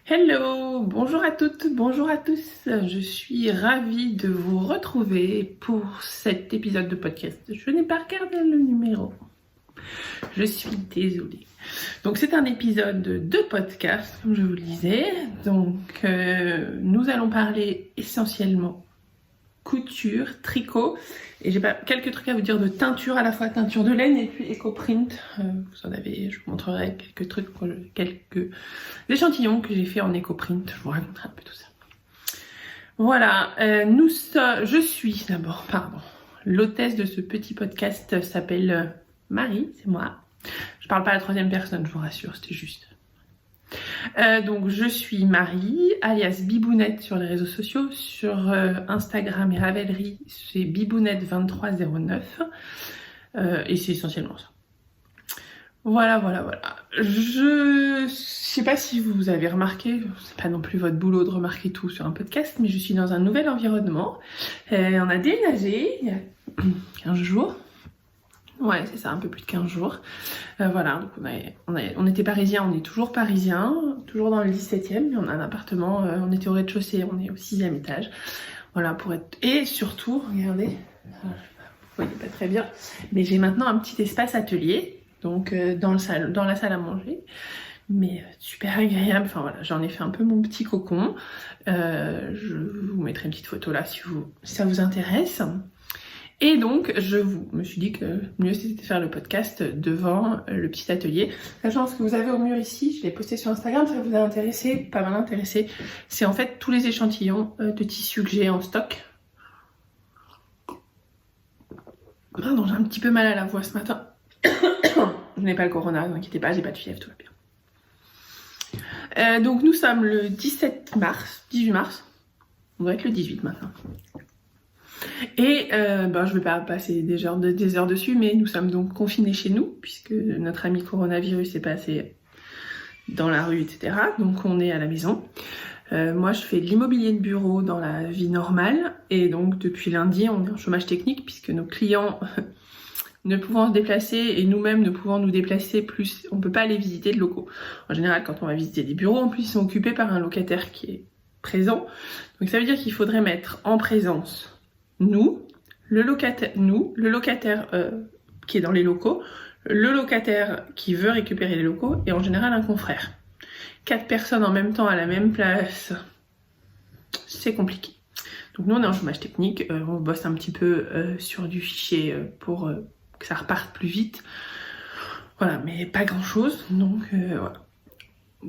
Hello, bonjour à toutes, bonjour à tous. Je suis ravie de vous retrouver pour cet épisode de podcast. Je n'ai pas regardé le numéro. Je suis désolée. Donc c'est un épisode de podcast, comme je vous le disais. Donc nous allons parler essentiellement couture, tricot. Et j'ai pas quelques trucs à vous dire de teinture, à la fois teinture de laine et puis éco-print. Vous en avez, je vous montrerai quelques trucs, quelques échantillons que j'ai fait en éco-print. Je vous raconterai un peu tout ça. Voilà, je suis d'abord, l'hôtesse de ce petit podcast s'appelle Marie, c'est moi. Je parle pas à la troisième personne, je vous rassure, c'était juste. Donc je suis Marie, alias Bibounette sur les réseaux sociaux, sur Instagram et Ravelry, c'est Bibounette2309, et c'est essentiellement ça. Voilà. Je sais pas si vous avez remarqué, c'est pas non plus votre boulot de remarquer tout sur un podcast, mais je suis dans un nouvel environnement. On a déménagé il y a 15 jours. Ouais, c'est ça, un peu plus de 15 jours. Voilà, donc on était parisiens, on est toujours parisiens, toujours dans le 17e, mais on a un appartement, on était au rez-de-chaussée, on est au 6e étage. Voilà, pour être... Et surtout, regardez, vous voyez pas très bien, mais j'ai maintenant un petit espace atelier, donc dans la salle à manger, mais super agréable. Enfin voilà, j'en ai fait un peu mon petit cocon. Je vous mettrai une petite photo là si ça vous intéresse. Et donc, je me suis dit que mieux c'était de faire le podcast devant le petit atelier. Sachant ce que vous avez au mur ici, je l'ai posté sur Instagram, ça vous a intéressé, pas mal intéressé. C'est en fait tous les échantillons de tissus que j'ai en stock. Pardon, j'ai un petit peu mal à la voix ce matin. Je n'ai pas le corona, ne vous inquiétez pas, j'ai pas de fièvre, tout va bien. Donc nous sommes le 18 mars. On doit être le 18 maintenant. Et je vais pas passer des heures dessus, mais nous sommes donc confinés chez nous, puisque notre ami coronavirus est passé dans la rue, etc. Donc on est à la maison. Moi je fais de l'immobilier de bureau dans la vie normale, et donc depuis lundi on est en chômage technique, puisque nos clients ne pouvant se déplacer et nous-mêmes ne pouvant nous déplacer plus, on peut pas aller visiter de locaux. En général quand on va visiter des bureaux, en plus ils sont occupés par un locataire qui est présent. Donc ça veut dire qu'il faudrait mettre en présence le locataire qui est dans les locaux, le locataire qui veut récupérer les locaux et en général un confrère. 4 personnes en même temps à la même place, c'est compliqué. Donc nous on est en chômage technique, on bosse un petit peu sur du fichier pour que ça reparte plus vite. Voilà, mais pas grand chose, donc voilà.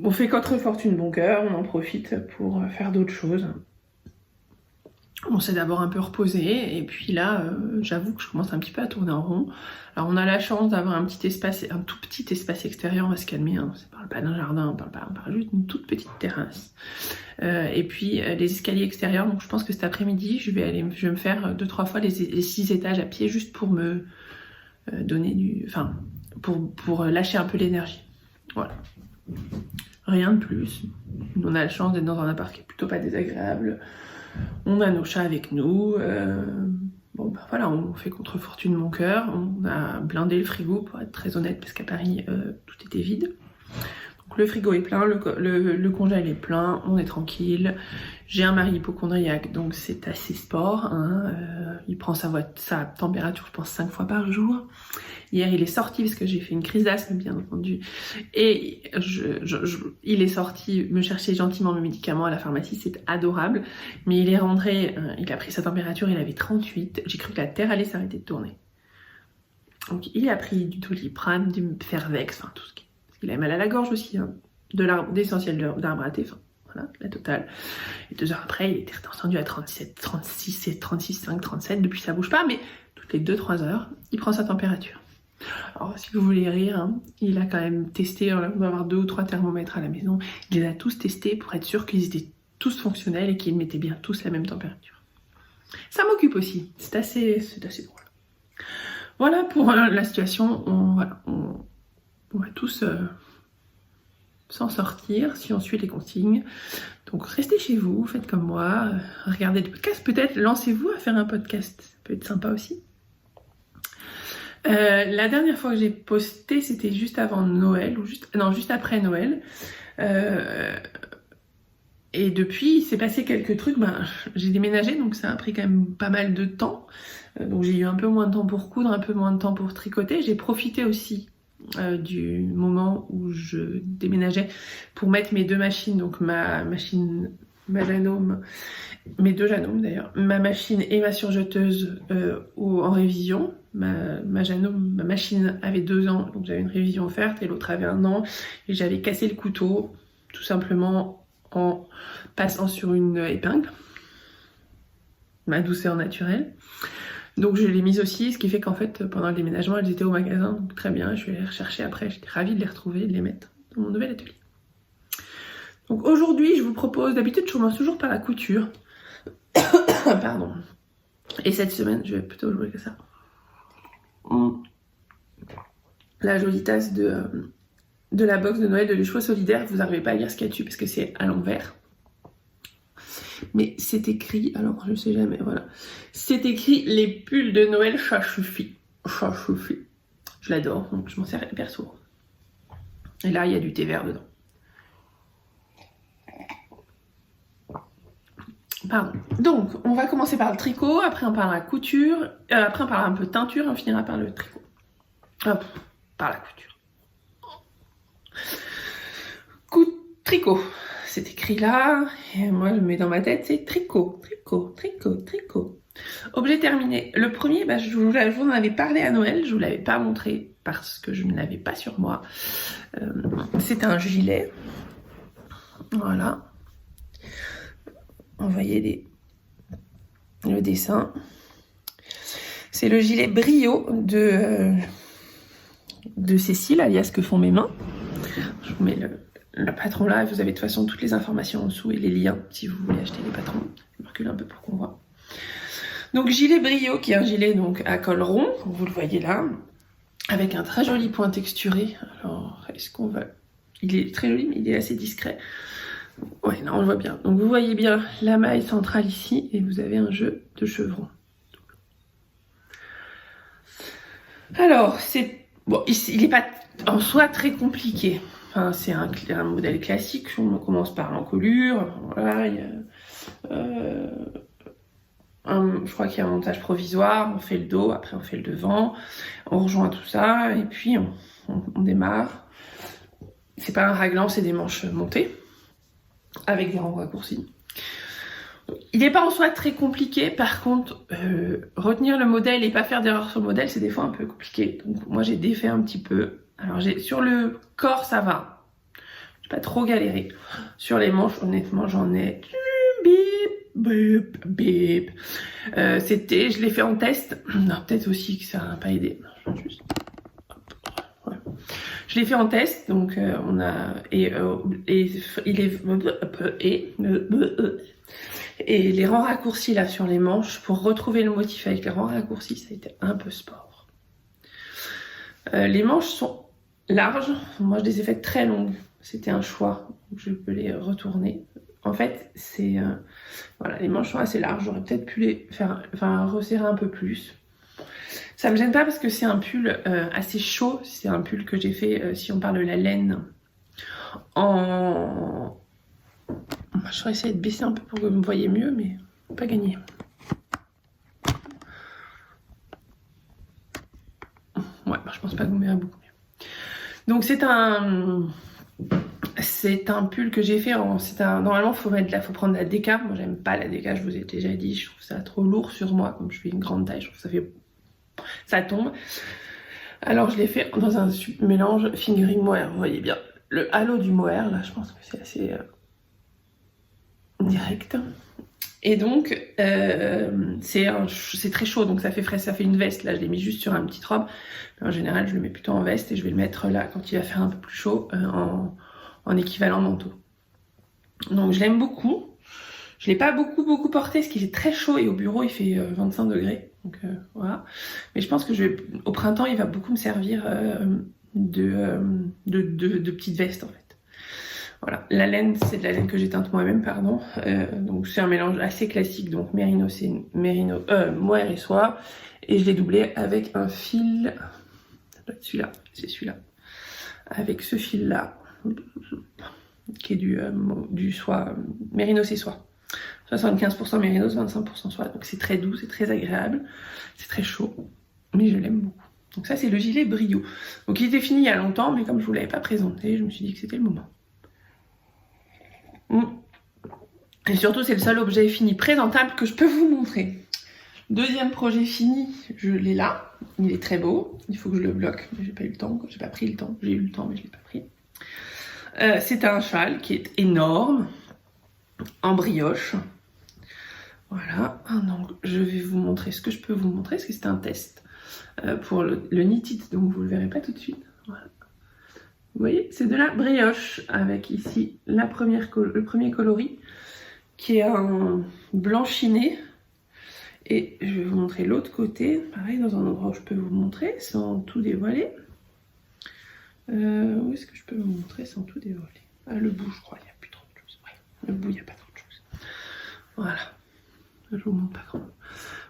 On fait contre fortune bon cœur, on en profite pour faire d'autres choses. On s'est d'abord un peu reposé, et puis là, j'avoue que je commence un petit peu à tourner en rond. Alors on a la chance d'avoir un tout petit espace extérieur, on va se calmer, hein. On parle pas d'un jardin, on parle juste d'une toute petite terrasse. Et puis les escaliers extérieurs, donc je pense que cet après-midi, je vais me faire 2-3 fois les 6 étages à pied, juste pour me donner pour lâcher un peu l'énergie. Voilà. Rien de plus. On a la chance d'être dans un appart qui est plutôt pas désagréable. On a nos chats avec nous. Voilà, on fait contre fortune mon cœur. On a blindé le frigo, pour être très honnête, parce qu'à Paris, tout était vide. Donc le frigo est plein, le congèle est plein, on est tranquille. J'ai un mari hypocondriaque, donc c'est assez sport. Hein. Il prend sa température, je pense, 5 fois par jour. Hier, il est sorti, parce que j'ai fait une crise d'asthme, bien entendu. Et il est sorti me chercher gentiment mes médicaments à la pharmacie, c'est adorable. Mais il est rentré, il a pris sa température, il avait 38. J'ai cru que la terre allait s'arrêter de tourner. Donc il a pris du Doliprane, du Fervex, enfin tout ce qui... Parce qu'il a mal à la gorge aussi, hein, d'essentiel d'arbre à thé, enfin voilà, la totale. Et 2 heures après, il était redescendu à 37, 36, 5, 37, depuis ça bouge pas, mais toutes les 2-3 heures, il prend sa température. Alors si vous voulez rire, hein, il a quand même testé, on doit avoir 2 ou 3 thermomètres à la maison, il les a tous testés pour être sûr qu'ils étaient tous fonctionnels et qu'ils mettaient bien tous la même température. Ça m'occupe aussi, c'est assez drôle. Voilà pour la situation, on va tous s'en sortir si on suit les consignes. Donc restez chez vous, faites comme moi, regardez des podcasts, peut-être lancez-vous à faire un podcast, ça peut être sympa aussi. La dernière fois que j'ai posté, c'était juste avant Noël, ou juste après Noël. Et depuis, il s'est passé quelques trucs. J'ai déménagé, donc ça a pris quand même pas mal de temps. Donc j'ai eu un peu moins de temps pour coudre, un peu moins de temps pour tricoter. J'ai profité aussi du moment où je déménageais pour mettre mes deux machines, donc ma Janome, mes deux Janome d'ailleurs, ma machine et ma surjeteuse en révision. Ma Janome, ma machine avait 2 ans, donc j'avais une révision offerte, et l'autre avait 1 an, et j'avais cassé le couteau, tout simplement en passant sur une épingle, ma douceur naturelle. Donc je l'ai mise aussi, ce qui fait qu'en fait pendant le déménagement elles étaient au magasin, donc très bien, je vais les rechercher après, j'étais ravie de les retrouver et de les mettre dans mon nouvel atelier. Donc aujourd'hui je vous propose, d'habitude je commence toujours par la couture, pardon, et cette semaine je vais plutôt jouer que ça. La jolie tasse de la box de Noël de Les Choix Solidaires, vous n'arrivez pas à lire ce qu'il y a dessus parce que c'est à l'envers. Mais c'est écrit, alors je sais jamais, voilà. C'est écrit les pulls de Noël Chachoufi. Chachoufi. Je l'adore, donc je m'en sers hyper souvent. Et là, il y a du thé vert dedans. Pardon. Donc, on va commencer par le tricot, après on parle de la couture, après on parlera un peu de teinture, et on finira par le tricot. Hop, par la couture. Tricot. C'est écrit là, et moi je mets dans ma tête, c'est tricot, tricot, tricot, tricot. Objet terminé. Le premier, je vous en avais parlé à Noël, je vous l'avais pas montré parce que je ne l'avais pas sur moi. C'est un gilet. Voilà. Vous voyez le dessin. C'est le gilet Brio de Cécile, alias Que font mes mains. Je vous mets le patron là, vous avez de toute façon toutes les informations en dessous et les liens si vous voulez acheter les patrons. Je me recule un peu pour qu'on voit. Donc gilet Brio, qui est un gilet donc à col rond, comme vous le voyez là, avec un très joli point texturé. Alors, est-ce qu'on va... Il est très joli, mais il est assez discret. Ouais, là on le voit bien. Donc vous voyez bien la maille centrale ici, et vous avez un jeu de chevrons. Alors, il n'est pas en soi très compliqué. Enfin, c'est un modèle classique, on commence par l'encolure, voilà, je crois qu'il y a un montage provisoire, on fait le dos, après on fait le devant, on rejoint tout ça, et puis on démarre. C'est pas un raglan, c'est des manches montées, avec des rangs raccourcis. Il n'est pas en soi très compliqué, par contre, retenir le modèle et pas faire d'erreur sur le modèle, c'est des fois un peu compliqué. Donc moi j'ai défait un petit peu. Alors sur le corps ça va, j'ai pas trop galéré. Sur les manches, honnêtement, j'en ai bip, bip, bip. Je l'ai fait en test. Non, peut-être aussi que ça n'a pas aidé. Juste... Ouais. Je l'ai fait en test, donc on a et les rangs raccourcis là sur les manches, pour retrouver le motif avec les rangs raccourcis, ça a été un peu sport. Les manches sont larges, moi je les ai faites très longues, c'était un choix, donc je peux les retourner. En fait, c'est voilà, les manches sont assez larges, j'aurais peut-être pu les faire, resserrer un peu plus. Ça me gêne pas parce que c'est un pull assez chaud, c'est un pull que j'ai fait, si on parle de la laine, je vais essayer de baisser un peu pour que vous me voyez mieux, mais pas gagné. Ouais, je pense pas que vous me verrez beaucoup mieux. Donc c'est un pull que j'ai fait normalement faut prendre la déca. Moi j'aime pas la déca, je vous ai déjà dit, je trouve ça trop lourd sur moi, comme je fais une grande taille, je trouve que ça tombe. Alors je l'ai fait dans un mélange fingering mohair, vous voyez bien le halo du mohair là, je pense que c'est assez direct. Et donc c'est très chaud, donc ça fait une veste. Là je l'ai mis juste sur une petite robe. En général je le mets plutôt en veste, et je vais le mettre là quand il va faire un peu plus chaud, en équivalent manteau. Donc je l'aime beaucoup. Je l'ai pas beaucoup porté parce qu'il est très chaud, et au bureau il fait 25 degrés. Donc voilà. Mais je pense que au printemps il va beaucoup me servir de petite veste en fait. Voilà, la laine, c'est de la laine que j'ai teinte moi-même, pardon. Donc c'est un mélange assez classique, donc mérino, mohair et soie. Et je l'ai doublé avec un fil, ça doit être celui-là, c'est celui-là. Avec ce fil-là, qui est du soie, mérino c'est soie. 75% mérinos, 25% soie. Donc c'est très doux, c'est très agréable, c'est très chaud, mais je l'aime beaucoup. Donc ça c'est le gilet Brio. Donc il était fini il y a longtemps, mais comme je vous l'avais pas présenté, je me suis dit que c'était le moment. Et surtout c'est le seul objet fini présentable que je peux vous montrer. Deuxième projet fini, je l'ai là. Il est très beau, il faut que je le bloque, mais j'ai pas eu le temps, j'ai pas pris le temps. J'ai eu le temps, mais je l'ai pas pris. C'est un cheval qui est énorme, en brioche. Voilà, donc je vais vous montrer ce que je peux vous montrer, parce que c'est un test pour le knit-it, donc vous le verrez pas tout de suite. Voilà. Vous voyez, c'est de la brioche, avec ici le premier coloris, qui est un blanchiné. Et je vais vous montrer l'autre côté, pareil dans un endroit où je peux vous montrer sans tout dévoiler. Où est-ce que je peux vous montrer sans tout dévoiler? Le bout, je crois, il n'y a plus trop de choses. Ouais, le bout, il n'y a pas trop de choses. Voilà, je vous montre pas grand.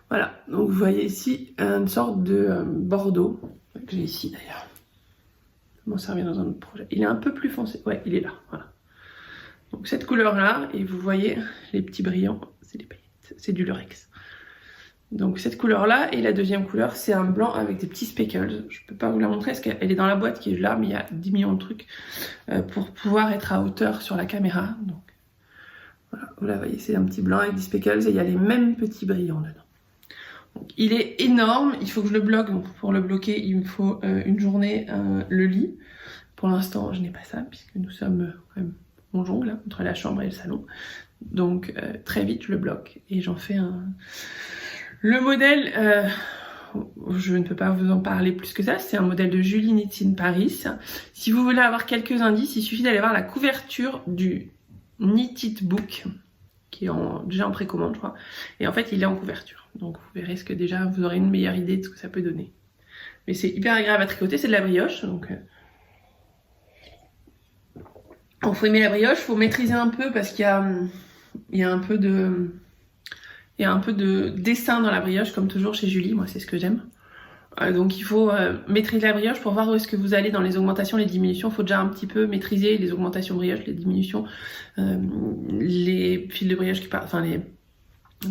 Voilà, donc vous voyez ici une sorte de bordeaux, que j'ai ici d'ailleurs. Je vais m'en servir dans un autre projet. Il est un peu plus foncé, ouais, il est là, voilà. Donc cette couleur-là, et vous voyez les petits brillants, c'est des paillettes, c'est du lurex. Donc cette couleur-là, et la deuxième couleur, c'est un blanc avec des petits speckles. Je peux pas vous la montrer parce qu'elle est dans la boîte qui est là, mais il y a 10 millions de trucs pour pouvoir être à hauteur sur la caméra. Donc voilà, vous la voyez, c'est un petit blanc avec des speckles et il y a les mêmes petits brillants dedans. Donc, il est énorme, il faut que je le bloque. Donc pour le bloquer, il me faut une journée le lit. Pour l'instant, je n'ai pas ça puisque nous sommes quand même on jongle là, entre la chambre et le salon. Donc très vite, je le bloque et j'en fais un... Le modèle, je ne peux pas vous en parler plus que ça, c'est un modèle de Julie Knits in Paris. Si vous voulez avoir quelques indices, il suffit d'aller voir la couverture du Knit-it Book, qui est déjà en précommande, je crois. Et en fait, il est en couverture. Donc vous verrez ce que déjà, vous aurez une meilleure idée de ce que ça peut donner. Mais c'est hyper agréable à tricoter, c'est de la brioche. Donc il faut aimer la brioche, il faut maîtriser un peu parce qu'il y a un peu de... Il y a un peu de dessin dans la brioche, comme toujours chez Julie, moi c'est ce que j'aime. Donc il faut maîtriser la brioche pour voir où est-ce que vous allez dans les augmentations, les diminutions. Il faut déjà un petit peu maîtriser les augmentations brioche, les diminutions, les fils de brioche qui partent, enfin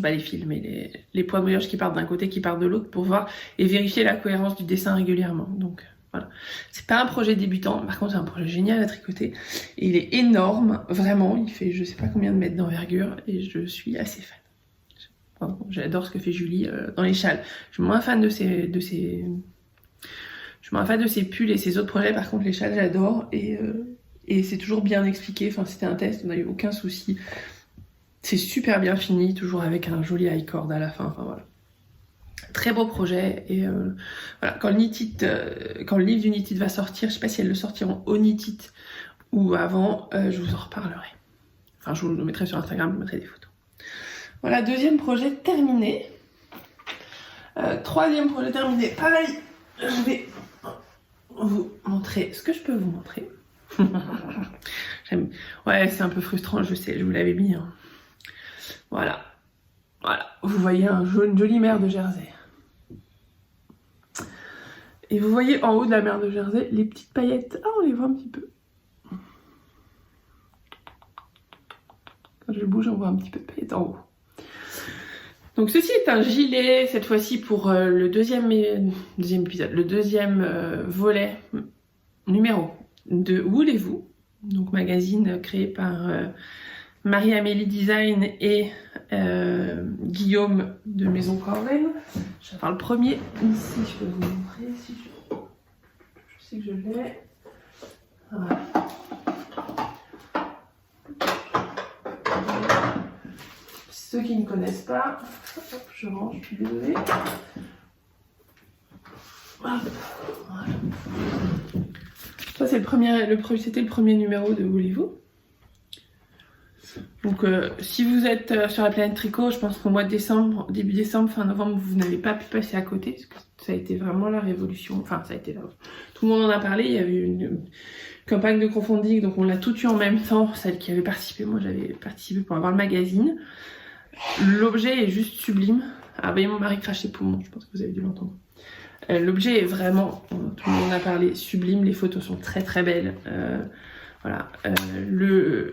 pas les fils, mais les poids de brioche qui partent d'un côté, qui partent de l'autre, pour voir et vérifier la cohérence du dessin régulièrement. Donc voilà. C'est pas un projet débutant, par contre c'est un projet génial à tricoter. Et il est énorme, vraiment, il fait je sais pas combien de mètres d'envergure et je suis assez fan. J'adore ce que fait Julie dans les châles. Je suis moins fan de ses pulls et ses autres projets. Par contre, les châles, j'adore. Et c'est toujours bien expliqué. Enfin, c'était un test, on n'a eu aucun souci. C'est super bien fini, toujours avec un joli high cord à la fin. Enfin, voilà. Très beau projet. Et voilà, quand le livre du Knit-it va sortir, je sais pas si elles le sortiront au Knit-it ou avant, je vous en reparlerai. Enfin, je vous le mettrai sur Instagram, je vous mettrai des photos. Voilà, deuxième projet terminé. Troisième projet terminé. Pareil, je vais vous montrer ce que je peux vous montrer. Ouais, c'est un peu frustrant, je sais, je vous l'avais mis. Hein. Voilà. Voilà, vous voyez une jolie mer de Jersey. Et vous voyez en haut de la mer de Jersey les petites paillettes. Ah, on les voit un petit peu. Quand je bouge, on voit un petit peu de paillettes en haut. Donc ceci est un gilet, cette fois-ci pour le deuxième épisode, le deuxième volet numéro de Voulez-vous, donc magazine créé par Marie-Amélie Design et Guillaume de Maison Corben. Je vais faire le premier ici, je peux vous montrer, si je sais que je l'ai. Voilà. Ceux qui ne connaissent pas, hop, je range, je suis désolée. Voilà. Ça c'est c'était le premier numéro de Voulez-vous. Donc si vous êtes sur la planète tricot, je pense qu'au mois de décembre, début décembre, fin novembre, vous n'avez pas pu passer à côté, parce que ça a été vraiment la révolution. Enfin, ça a été là. Tout le monde en a parlé, il y avait campagne de crowdfunding, donc on l'a tout eu en même temps, celle qui avait participé, moi j'avais participé pour avoir le magazine. L'objet est juste sublime. Ah bah mon mari crache ses poumons, je pense que vous avez dû l'entendre. L'objet est vraiment, tout le monde en a parlé, sublime, les photos sont très très belles. Voilà,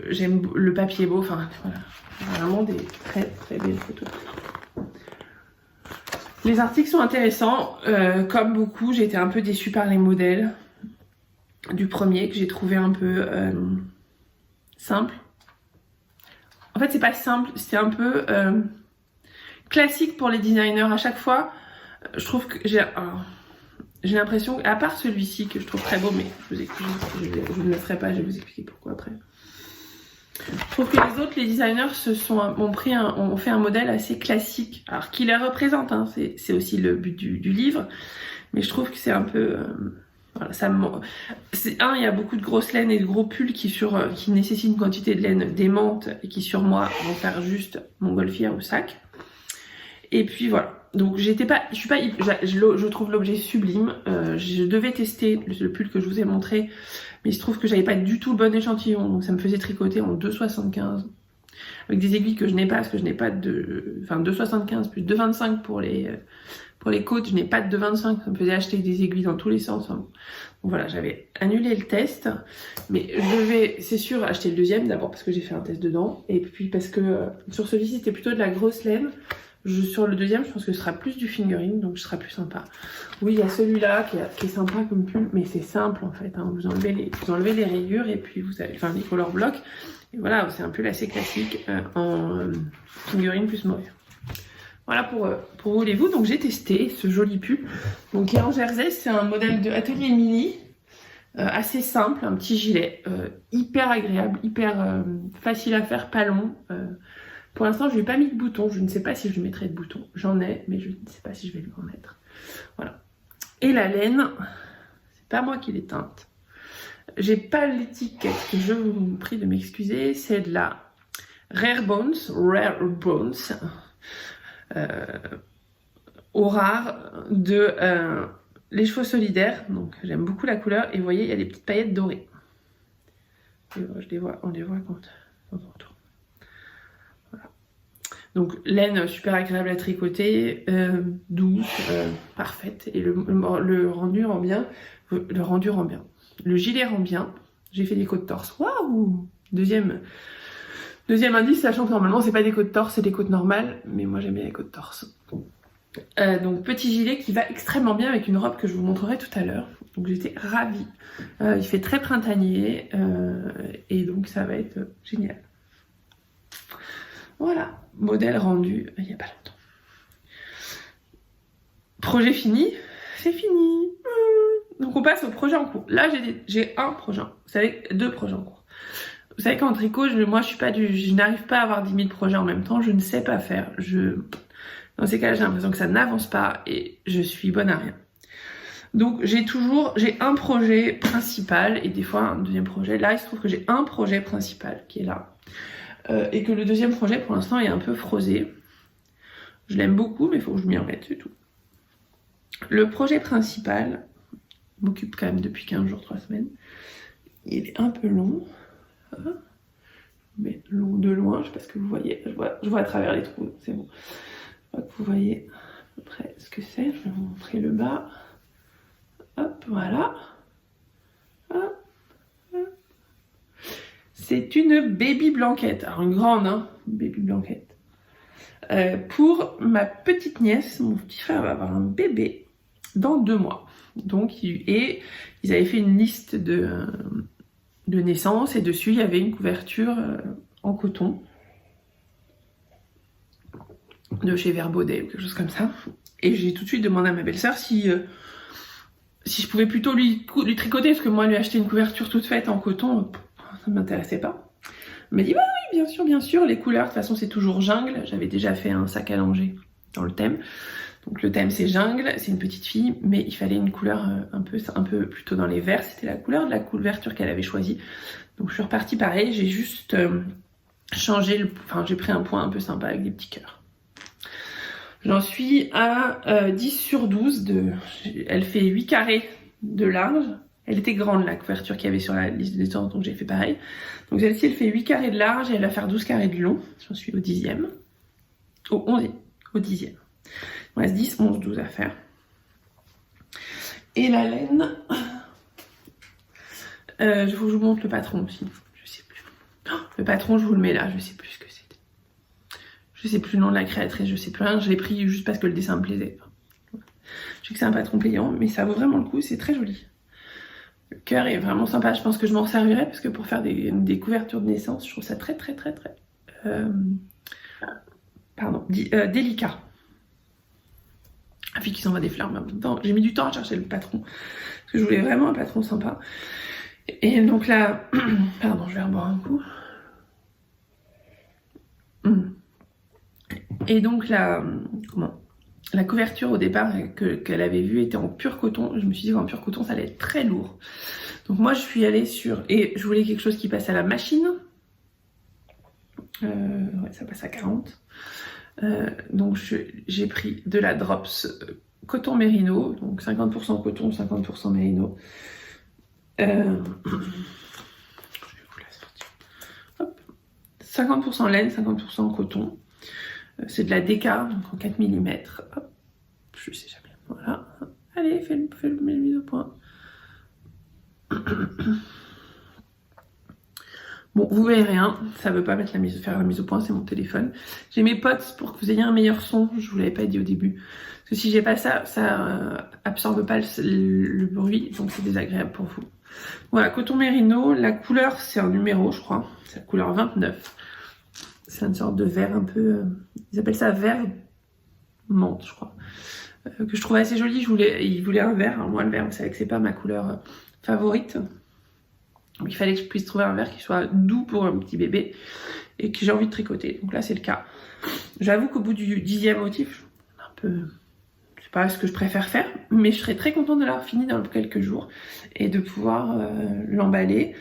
j'aime le papier beau, enfin voilà, vraiment des très très belles photos. Les articles sont intéressants, comme beaucoup, j'ai été un peu déçue par les modèles du premier que j'ai trouvé un peu simple. En fait c'est pas simple, c'est un peu classique pour les designers. À chaque fois, je trouve que j'ai l'impression, à part celui-ci que je trouve très beau, mais je ne le ferai pas, je vais vous expliquer pourquoi après. Je trouve que les autres, les designers ont fait un modèle assez classique, alors qui les représente, hein, c'est aussi le but du livre, mais je trouve que c'est un peu... voilà, il y a beaucoup de grosses laines et de gros pulls qui nécessitent une quantité de laine démente et qui sur moi vont faire juste montgolfière ou sac. Et puis voilà. Donc je trouve l'objet sublime. Je devais tester le pull que je vous ai montré, mais il se trouve que j'avais pas du tout le bon échantillon, donc ça me faisait tricoter en 2,75 avec des aiguilles que je n'ai pas, parce que je n'ai pas de... Enfin 2,75 plus 2,25 pour les côtes, je n'ai pas de 2,25, ça me faisait acheter des aiguilles dans tous les sens. Donc voilà, j'avais annulé le test, mais je vais, c'est sûr, acheter le deuxième, d'abord parce que j'ai fait un test dedans, et puis parce que sur celui-ci c'était plutôt de la grosse laine. Sur le deuxième, je pense que ce sera plus du fingering, donc ce sera plus sympa. Oui, il y a celui-là qui est sympa comme pull, mais c'est simple en fait. Vous enlevez les rayures et puis vous avez, enfin les color blocks. Et voilà, c'est un pull assez classique en fingering plus mauve. Voilà pour vous les vous. Donc j'ai testé ce joli pull. Donc qui est en jersey, c'est un modèle de Atelier Mini, assez simple, un petit gilet, hyper agréable, hyper facile à faire, pas long. Pour l'instant, je lui ai pas mis de bouton. Je ne sais pas si je lui mettrai de bouton. J'en ai, mais je ne sais pas si je vais lui en mettre. Voilà. Et la laine, c'est pas moi qui l'ai teinte. J'ai pas l'étiquette. Je vous prie de m'excuser. C'est de la Rare Bones, au rare de Les Chevaux Solidaires. Donc j'aime beaucoup la couleur. Et vous voyez, il y a des petites paillettes dorées. Et on les voit quand on tourne. Donc laine super agréable à tricoter, douce, parfaite, et le rendu rend bien. Le gilet rend bien. J'ai fait des côtes torse. Waouh! Deuxième indice, sachant que normalement c'est pas des côtes torse, c'est des côtes normales, mais moi j'aime bien les côtes torse. Donc petit gilet qui va extrêmement bien avec une robe que je vous montrerai tout à l'heure. Donc j'étais ravie. Il fait très printanier et donc ça va être génial. Voilà, modèle rendu il n'y a pas longtemps. Projet fini, c'est fini. Donc on passe au projet en cours. Là j'ai un projet, vous savez, 2 projets en cours. Vous savez qu'en tricot, je n'arrive pas à avoir 10 000 projets en même temps, je ne sais pas faire. Dans ces cas-là, j'ai l'impression que ça n'avance pas et je suis bonne à rien. Donc j'ai un projet principal et des fois un deuxième projet. Là, il se trouve que j'ai un projet principal qui est là. Et que le deuxième projet pour l'instant est un peu frosé. Je l'aime beaucoup, mais il faut que je m'y remette, c'est tout. Le projet principal m'occupe quand même depuis 15 jours, 3 semaines. Il est un peu long, mais long de loin, je sais pas ce que vous voyez. Je vois à travers les trous, c'est bon. Je vois que vous voyez à peu près ce que c'est. Je vais vous montrer le bas. Hop, voilà. Hop. C'est une baby blanquette, alors une grande, hein, baby blanquette. Pour ma petite nièce, mon petit frère va avoir un bébé dans 2 mois. Donc, ils avaient fait une liste de naissance et dessus il y avait une couverture en coton de chez Verbaudet ou quelque chose comme ça. Et j'ai tout de suite demandé à ma belle-sœur si je pouvais plutôt lui tricoter, parce que moi lui acheter une couverture toute faite en coton, ça ne m'intéressait pas. Elle m'a dit bah oui, bien sûr, les couleurs, de toute façon c'est toujours jungle. J'avais déjà fait un sac à langer dans le thème. Donc le thème c'est jungle, c'est une petite fille, mais il fallait une couleur un peu plutôt dans les verts. C'était la couleur de la couverture qu'elle avait choisie. Donc je suis repartie pareil, j'ai juste changé, j'ai pris un point un peu sympa avec des petits cœurs. J'en suis à 10 sur 12, elle fait 8 carrés de large, Elle était grande, la couverture qu'il y avait sur la liste de naissance, donc j'ai fait pareil. Donc celle-ci, elle fait 8 carrés de large et elle va faire 12 carrés de long. J'en suis au 10e. Au 11e. Au 10e. Il me reste 10, 11, 12 à faire. Et la laine... je vous montre le patron aussi. Je sais plus. Oh, le patron, je vous le mets là. Je sais plus ce que c'était. Je sais plus le nom de la créatrice. Je sais plus rien. Je l'ai pris juste parce que le dessin me plaisait. Je sais que c'est un patron payant, mais ça vaut vraiment le coup. C'est très joli. Le cœur est vraiment sympa. Je pense que je m'en servirai parce que pour faire des couvertures de naissance, je trouve ça très délicat. Puis qu'il s'en va des fleurs, mais en même temps, j'ai mis du temps à chercher le patron parce que je voulais vraiment un patron sympa. Et donc là, pardon, je vais reboire un coup. Et donc la couverture au départ qu'elle avait vue était en pur coton. Je me suis dit qu'en pur coton ça allait être très lourd. Donc moi je suis allée sur... Et je voulais quelque chose qui passe à la machine. Ouais, ça passe à 40. Donc j'ai pris de la Drops coton mérino. Donc 50% coton, 50% mérino. Je vais vous la sortir. Hop. 50% laine, 50% coton. C'est de la DK, donc en 4 mm. Hop, je sais jamais. Voilà. Allez, fais le mise au point. Bon, vous verrez rien. Ça veut pas faire la mise au point, c'est mon téléphone. J'ai mes potes pour que vous ayez un meilleur son. Je vous l'avais pas dit au début. Parce que si j'ai pas ça, ça absorbe pas le bruit, donc c'est désagréable pour vous. Voilà, coton mérino. La couleur, c'est un numéro, je crois. C'est la couleur 29. C'est une sorte de vert un peu... ils appellent ça vert menthe, je crois. Que je trouvais assez joli. Il voulait un vert. Alors moi, le vert, vous savez que c'est pas ma couleur favorite. Donc il fallait que je puisse trouver un vert qui soit doux pour un petit bébé et que j'ai envie de tricoter. Donc là, c'est le cas. J'avoue qu'au bout du 10e motif, un peu... c'est pas ce que je préfère faire, mais je serais très contente de l'avoir fini dans quelques jours et de pouvoir l'emballer.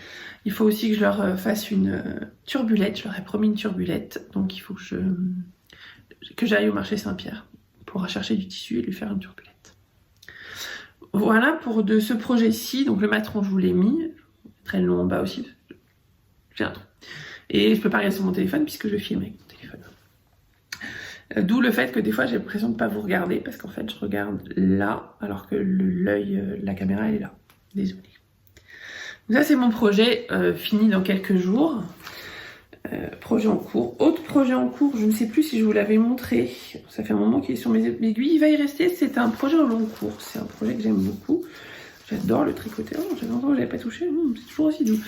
Il faut aussi que je leur fasse une turbulette. Je leur ai promis une turbulette. Donc il faut que j'aille au marché Saint-Pierre pour chercher du tissu et lui faire une turbulette. Voilà pour ce projet-ci. Donc le matron, je vous l'ai mis. Très long en bas aussi. J'ai un trou. Et je peux pas regarder sur mon téléphone puisque je filme avec mon téléphone. D'où le fait que des fois j'ai l'impression de ne pas vous regarder parce qu'en fait je regarde là alors que l'œil, la caméra elle est là. Désolée. Donc ça c'est mon projet fini dans quelques jours. Projet en cours. Autre projet en cours, je ne sais plus si je vous l'avais montré. Ça fait un moment qu'il est sur mes aiguilles. Il va y rester. C'est un projet en long cours. C'est un projet que j'aime beaucoup. J'adore le tricoter. Oh, j'avais longtemps que je l'avais pas touché. C'est toujours aussi doux.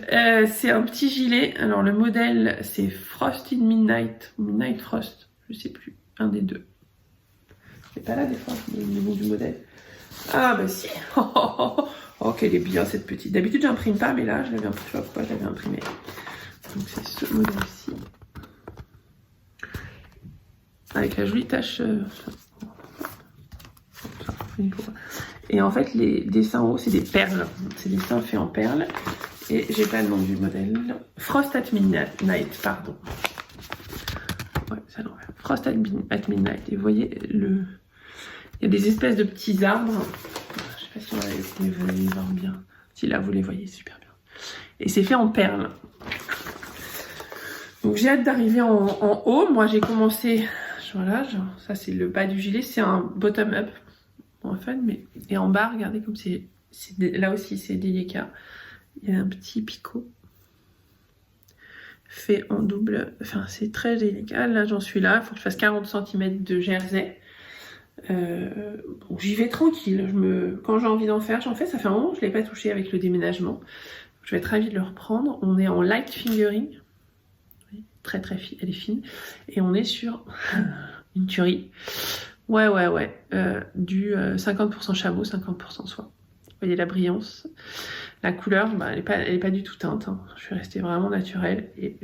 C'est un petit gilet. Alors le modèle c'est Frost in Midnight. Midnight Frost. Je sais plus. Un des deux. C'est pas là des fois le nom du modèle. Ah bah si. Oh qu'elle est bien cette petite. D'habitude j'imprime pas mais là je l'avais imprimé. Je sais pas pourquoi je l'avais imprimé. Donc c'est ce modèle-ci. Avec la jolie tache. Et en fait les dessins en haut c'est des perles. C'est des dessins faits en perles. Et j'ai pas le nom du modèle. Frost at Midnight, pardon. Ouais, c'est à l'envers. Frost at Midnight. Et vous voyez il y a des espèces de petits arbres. Je sais pas si vous allez les voir bien. Si là vous les voyez super bien. Et c'est fait en perles. Donc j'ai hâte d'arriver en haut. Moi j'ai commencé, voilà, ça c'est le bas du gilet, c'est un bottom up, en fait, mais et en bas, regardez comme là aussi c'est délicat. Il y a un petit picot fait en double, enfin c'est très délicat. Là j'en suis là, il faut que je fasse 40 cm de jersey. Bon, j'y vais tranquille. Quand j'ai envie d'en faire, j'en fais. Ça fait un moment que je ne l'ai pas touché avec le déménagement. Je vais être ravie de le reprendre. On est en light fingering. Très très fine, elle est fine. Et on est sur une tuerie. Ouais. Du 50% chameau, 50% soie. Vous voyez la brillance. La couleur, bah, elle est pas du tout teinte. Hein. Je suis restée vraiment naturelle. Et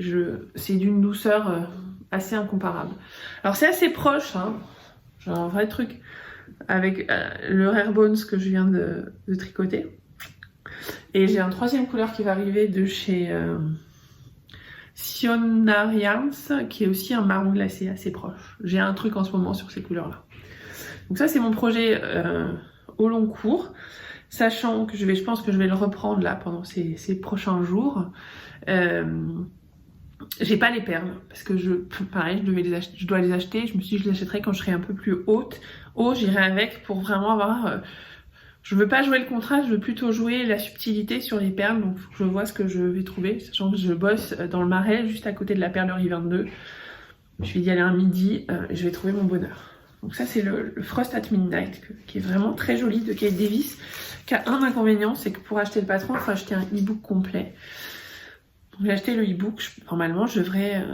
c'est d'une douceur assez incomparable. Alors c'est assez proche, hein. Genre un vrai truc avec le Rare Bones que je viens de tricoter. Et j'ai un troisième couleur qui va arriver de chez Sionar Yarns, qui est aussi un marron glacé assez proche. J'ai un truc en ce moment sur ces couleurs-là. Donc ça, c'est mon projet au long cours. sachant que je pense que je vais le reprendre là pendant ces prochains jours. J'ai pas les perles parce que pareil, je dois les acheter. Je me suis dit je les achèterai quand je serai un peu plus haute. J'irai avec pour vraiment avoir. Je veux pas jouer le contraste, je veux plutôt jouer la subtilité sur les perles. Donc faut que je vois ce que je vais trouver, sachant que je bosse dans le Marais, juste à côté de la perlerie 22. Je vais y aller un midi et je vais trouver mon bonheur. Donc ça c'est le Frost at Midnight qui est vraiment très joli de Kate Davis, qui a un inconvénient, c'est que pour acheter le patron, il faut acheter un e-book complet. J'ai acheté le e-book, normalement je devrais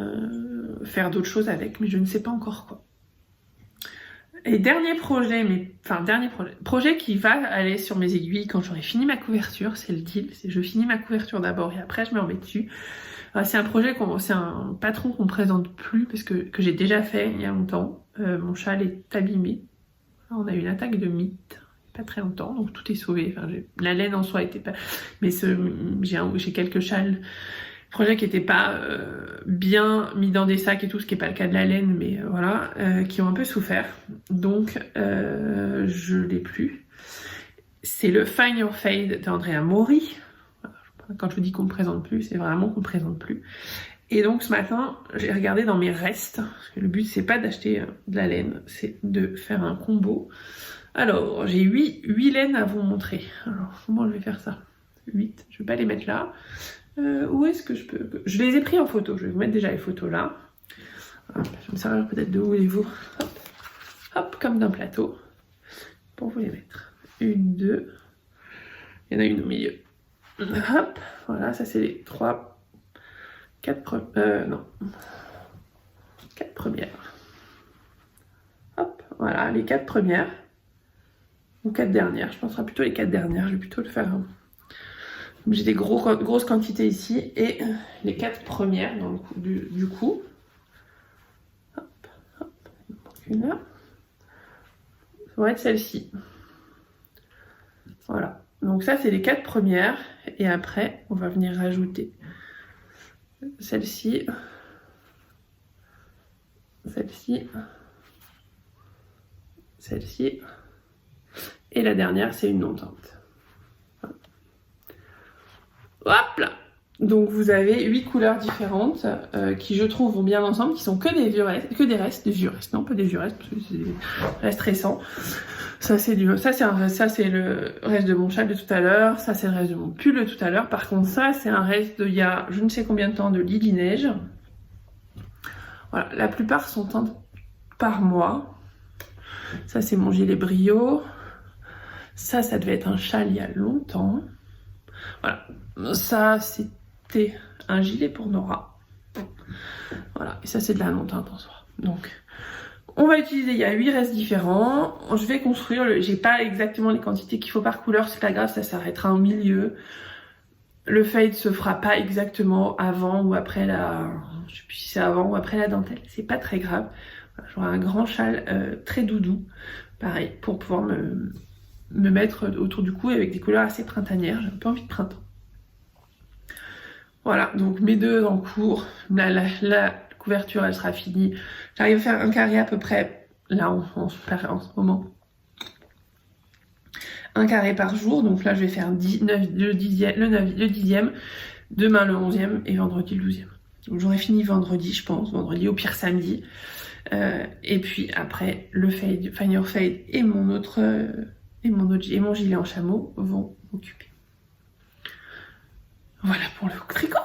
faire d'autres choses avec, mais je ne sais pas encore quoi. Et dernier projet qui va aller sur mes aiguilles quand j'aurai fini ma couverture, c'est le deal, c'est je finis ma couverture d'abord et après je me remets dessus. C'est un patron qu'on ne présente plus parce que j'ai déjà fait il y a longtemps. Mon châle est abîmé. On a eu une attaque de mythe pas très longtemps, donc tout est sauvé. Enfin, la laine en soi était pas... Mais j'ai quelques châles, projets qui n'étaient pas bien mis dans des sacs et tout, ce qui n'est pas le cas de la laine, mais voilà, qui ont un peu souffert. Donc, je l'ai plus. C'est le Find Your Fade d'Andrea Mori. Quand je vous dis qu'on ne présente plus, c'est vraiment qu'on ne présente plus. Et donc ce matin, j'ai regardé dans mes restes, parce que le but c'est pas d'acheter de la laine, c'est de faire un combo. Alors, j'ai 8 laines à vous montrer. Alors, comment je vais faire ça? 8, je vais pas les mettre là. Où est-ce que je peux... Je les ai pris en photo, je vais vous mettre déjà les photos là. Hop, je vais me servir peut-être de voulez-vous. Hop, hop, comme d'un plateau, pour vous les mettre. 1, 2, il y en a une au milieu. Hop, voilà, ça c'est les 4 premières. Hop, voilà, les 4 premières. Ou 4 dernières, je pense que ce sera plutôt les 4 dernières, je vais plutôt le faire. J'ai des grosses quantités ici, et les 4 premières donc, du coup. Hop, hop, il manque une là. Ça va être celle-ci. Voilà. Donc ça, c'est les 4 premières. Et après, on va venir rajouter celle-ci. Celle-ci. Celle-ci. Et la dernière, c'est une non-teinte. Hop là! Donc vous avez 8 couleurs différentes qui, je trouve, vont bien ensemble, qui sont que des vieux restes, des vieux restes, non pas des vieux restes, parce que c'est des restes récents. Ça c'est le reste de mon châle de tout à l'heure, ça c'est le reste de mon pull de tout à l'heure. Par contre ça c'est un reste d'il y a je ne sais combien de temps de Lily Neige. Voilà, la plupart sont teintes par mois. Ça c'est mon gilet brio. Ça devait être un châle il y a longtemps. Voilà, ça c'était un gilet pour Nora. Voilà, et ça c'est de la non-teinte en soi. Donc on va utiliser, il y a 8 restes différents. Je vais construire, j'ai pas exactement les quantités qu'il faut par couleur, c'est pas grave, ça s'arrêtera au milieu. Le fade se fera pas exactement avant ou après je sais plus si c'est avant ou après la dentelle, c'est pas très grave. Voilà, j'aurai un grand châle très doudou, pareil, pour pouvoir me mettre autour du cou avec des couleurs assez printanières, j'ai un peu envie de printemps. Voilà, donc mes 2 en cours, la couverture elle sera finie. J'arrive à faire un carré à peu près, là en ce moment, un carré par jour. Donc là je vais faire le 10e, demain le 11e et vendredi le 12e. Donc j'aurai fini vendredi je pense, vendredi au pire samedi. Et puis après le fade, Find Your Fade et mon gilet en chameau vont m'occuper. Voilà pour le tricot.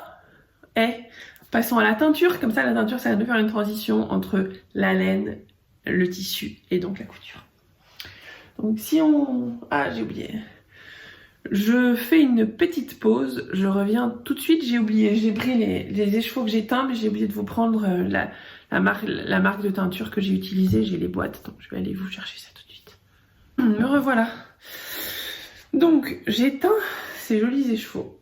Passons à la teinture, comme ça la teinture ça va nous faire une transition entre la laine, le tissu et donc la couture. Donc si on... Ah j'ai oublié. Je fais une petite pause, je reviens tout de suite, j'ai pris les écheveaux que j'ai teints, mais j'ai oublié de vous prendre la marque de teinture que j'ai utilisée, j'ai les boîtes, donc je vais aller vous chercher ça tout de suite. Me revoilà. Donc j'ai teint ces jolis écheveaux.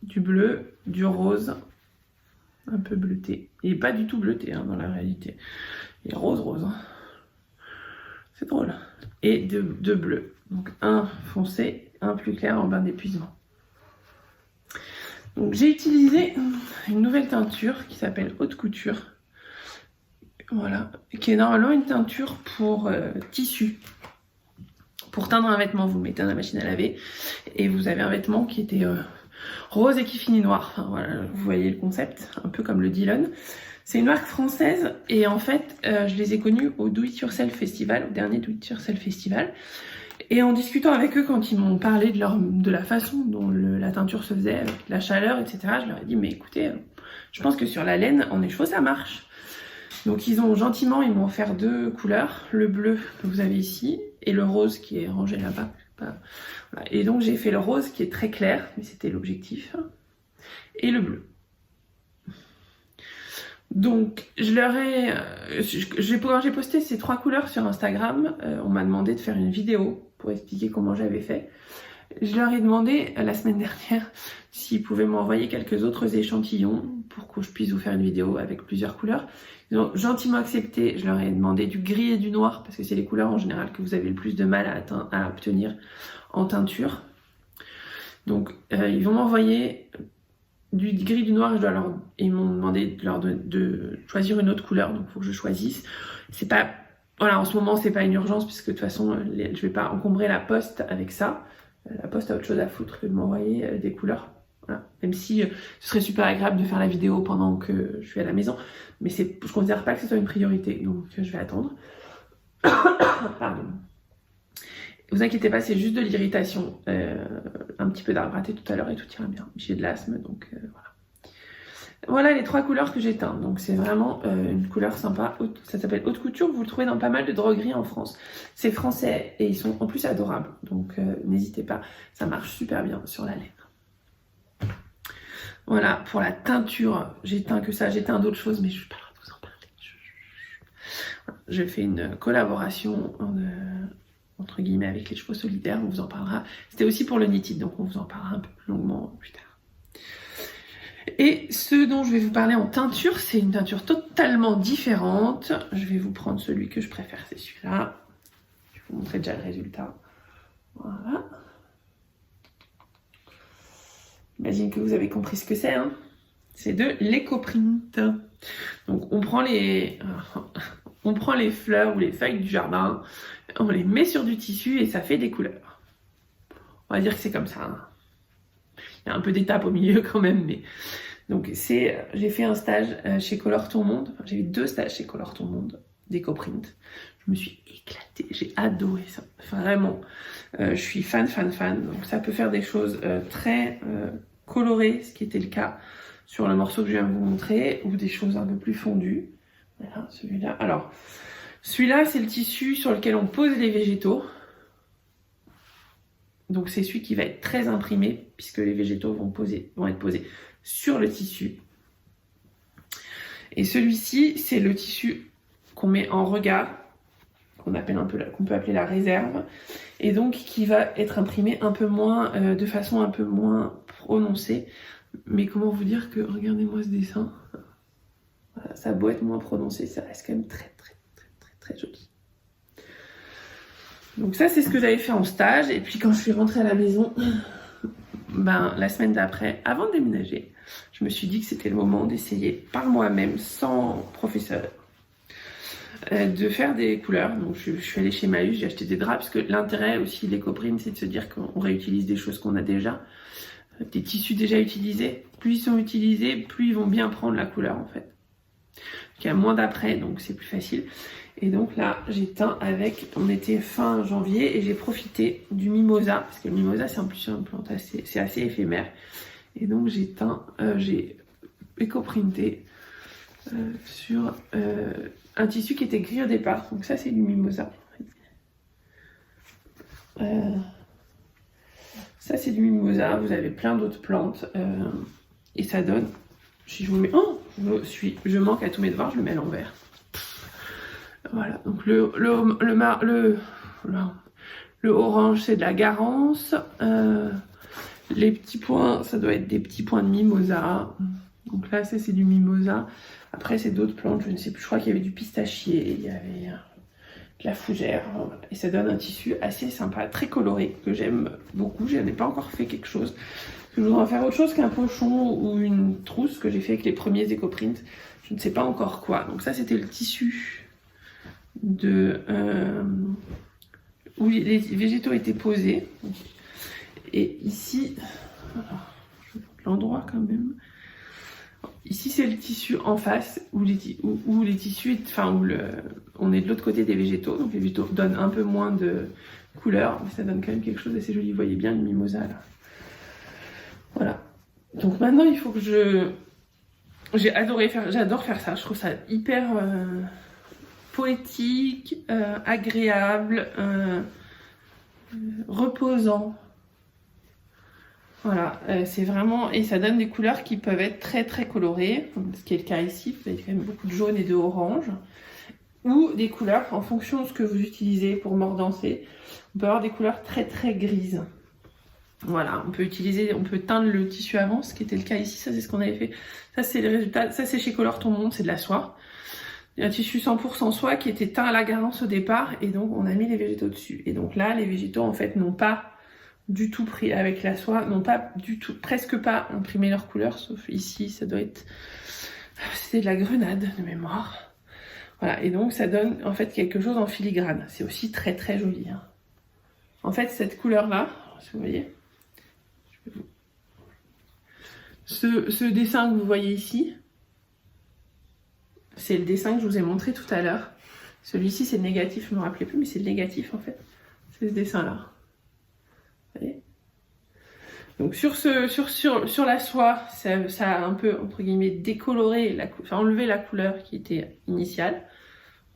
Du bleu, du rose, un peu bleuté. Il n'est pas du tout bleuté dans la réalité. Il est rose. C'est drôle. Et de bleu. Donc un foncé, un plus clair en bain d'épuisement. Donc j'ai utilisé une nouvelle teinture qui s'appelle Haute Couture. Voilà. Qui est normalement une teinture pour tissu. Pour teindre un vêtement, vous le mettez dans la machine à laver et vous avez un vêtement qui était rose et qui finit noir. Enfin, voilà, vous voyez le concept, un peu comme le Dillon. C'est une marque française et en fait, je les ai connus au Do It Yourself Festival, au dernier Do It Yourself Festival. Et en discutant avec eux, quand ils m'ont parlé de la façon dont la teinture se faisait, avec la chaleur, etc., je leur ai dit, mais écoutez, je pense que sur la laine, en écheveau, ça marche. Donc ils m'ont offert 2 couleurs, le bleu que vous avez ici, et le rose qui est rangé là-bas. Voilà. Et donc j'ai fait le rose qui est très clair, mais c'était l'objectif, et le bleu. Donc, quand j'ai posté ces 3 couleurs sur Instagram, on m'a demandé de faire une vidéo pour expliquer comment j'avais fait. Je leur ai demandé la semaine dernière s'ils pouvaient m'envoyer quelques autres échantillons pour que je puisse vous faire une vidéo avec plusieurs couleurs. Ils ont gentiment accepté. Je leur ai demandé du gris et du noir parce que c'est les couleurs en général que vous avez le plus de mal à obtenir en teinture. Donc, ils vont m'envoyer du gris, du noir, ils m'ont demandé de choisir une autre couleur, donc il faut que je choisisse. C'est pas, voilà, en ce moment c'est pas une urgence puisque de toute façon je vais pas encombrer la poste avec ça. La poste a autre chose à foutre que de m'envoyer des couleurs. Voilà. Même si ce serait super agréable de faire la vidéo pendant que je suis à la maison, mais je considère pas que ce soit une priorité, donc je vais attendre. Pardon. Vous inquiétez pas, c'est juste de l'irritation, un petit peu d'arbre raté tout à l'heure et tout ira bien. J'ai de l'asthme, donc voilà. Voilà les 3 couleurs que j'ai teintes. Donc c'est vraiment une couleur sympa. Ça s'appelle Haute Couture. Vous le trouvez dans pas mal de drogueries en France. C'est français et ils sont en plus adorables. Donc n'hésitez pas, ça marche super bien sur la laine. Voilà, pour la teinture, j'ai teint que ça. J'ai teint d'autres choses, mais je ne vais pas vous en parler. Je fais une collaboration entre guillemets avec les chevaux solidaires, on vous en parlera. C'était aussi pour le Knitted, donc on vous en parlera un peu plus longuement plus tard. Et ce dont je vais vous parler en teinture, c'est une teinture totalement différente. Je vais vous prendre celui que je préfère, c'est celui-là. Je vais vous montrer déjà le résultat. Voilà. J'imagine que vous avez compris ce que c'est, hein. C'est de l'éco-print. Donc on prend les fleurs ou les feuilles du jardin, on les met sur du tissu et ça fait des couleurs. On va dire que c'est comme ça, hein. Il y a un peu d'étapes au milieu quand même, mais... Donc j'ai fait un stage chez Color Ton Monde, enfin, j'ai eu 2 stages chez Color Ton Monde, d'éco-print. Je me suis éclatée, j'ai adoré ça, vraiment. Je suis fan, donc ça peut faire des choses très colorées, ce qui était le cas sur le morceau que je viens de vous montrer, ou des choses un peu plus fondues. Voilà, celui-là. Alors, celui-là, c'est le tissu sur lequel on pose les végétaux. Donc c'est celui qui va être très imprimé, puisque les végétaux vont être posés sur le tissu. Et celui-ci, c'est le tissu qu'on met en regard, qu'on peut appeler la réserve, et donc qui va être imprimé un peu moins, de façon un peu moins prononcée. Mais comment vous dire que, regardez-moi ce dessin, voilà, ça a beau être moins prononcé, ça reste quand même très joli. Donc ça, c'est ce que j'avais fait en stage, et puis quand je suis rentrée à la maison, la semaine d'après, avant de déménager, je me suis dit que c'était le moment d'essayer par moi-même, sans professeur, de faire des couleurs. Donc je suis allée chez Maüs, j'ai acheté des draps, parce que l'intérêt aussi de l'éco-print, c'est de se dire qu'on réutilise des choses qu'on a déjà, des tissus déjà utilisés. Plus ils sont utilisés, plus ils vont bien prendre la couleur en fait. Il y a moins d'après, donc c'est plus facile. Et donc là, j'ai teint on était fin janvier et j'ai profité du mimosa, parce que le mimosa c'est en plus une plante c'est assez éphémère. Et donc j'ai éco-printé sur un tissu qui était gris au départ. Donc ça c'est du mimosa. Ça c'est du mimosa, vous avez plein d'autres plantes et ça donne, si je vous mets, je manque à tous mes devoirs, je le mets à l'envers. Voilà, donc le orange c'est de la garance, les petits points ça doit être des petits points de mimosa, donc là c'est du mimosa. Après c'est d'autres plantes, je ne sais plus, je crois qu'il y avait du pistachier, il y avait de la fougère, et ça donne un tissu assez sympa, très coloré, que j'aime beaucoup. Je n'ai pas encore fait quelque chose, je voudrais faire autre chose qu'un pochon ou une trousse que j'ai fait avec les premiers éco-prints, je ne sais pas encore quoi. Donc ça c'était le tissu de où les végétaux étaient posés. Et ici, alors, je vais l'endroit quand même. Ici, c'est le tissu en face, où les tissus, enfin, on est de l'autre côté des végétaux. Donc les végétaux donnent un peu moins de couleur, mais ça donne quand même quelque chose d'assez joli. Vous voyez bien le mimosa là. Voilà. Donc maintenant, il faut que j'adore faire ça. Je trouve ça hyper poétique, agréable, reposant. Voilà, c'est vraiment... Et ça donne des couleurs qui peuvent être très très colorées, ce qui est le cas ici. Vous avez quand même beaucoup de jaune et de orange. Ou des couleurs, en fonction de ce que vous utilisez pour mordancer, on peut avoir des couleurs très très grises. Voilà, on peut teindre le tissu avant, ce qui était le cas ici, ça c'est ce qu'on avait fait. Ça c'est le résultat, ça c'est chez Color Ton Monde, c'est de la soie. Il y a un tissu 100% soie qui était teint à la garance au départ, et donc on a mis les végétaux dessus. Et donc là, les végétaux en fait n'ont pas du tout pris avec la soie, n'ont pas du tout, presque pas imprimé leur couleur, sauf ici, ça doit être... C'était de la grenade de mémoire. Voilà, et donc ça donne en fait quelque chose en filigrane. C'est aussi très très joli. Hein. En fait, cette couleur-là, si vous voyez, ce dessin que vous voyez ici, c'est le dessin que je vous ai montré tout à l'heure. Celui-ci, c'est le négatif, je ne me rappelais plus, mais c'est le négatif en fait. C'est ce dessin-là. Vous voyez ? Donc sur la soie, ça a un peu, entre guillemets, décoloré, enfin enlevé la couleur qui était initiale.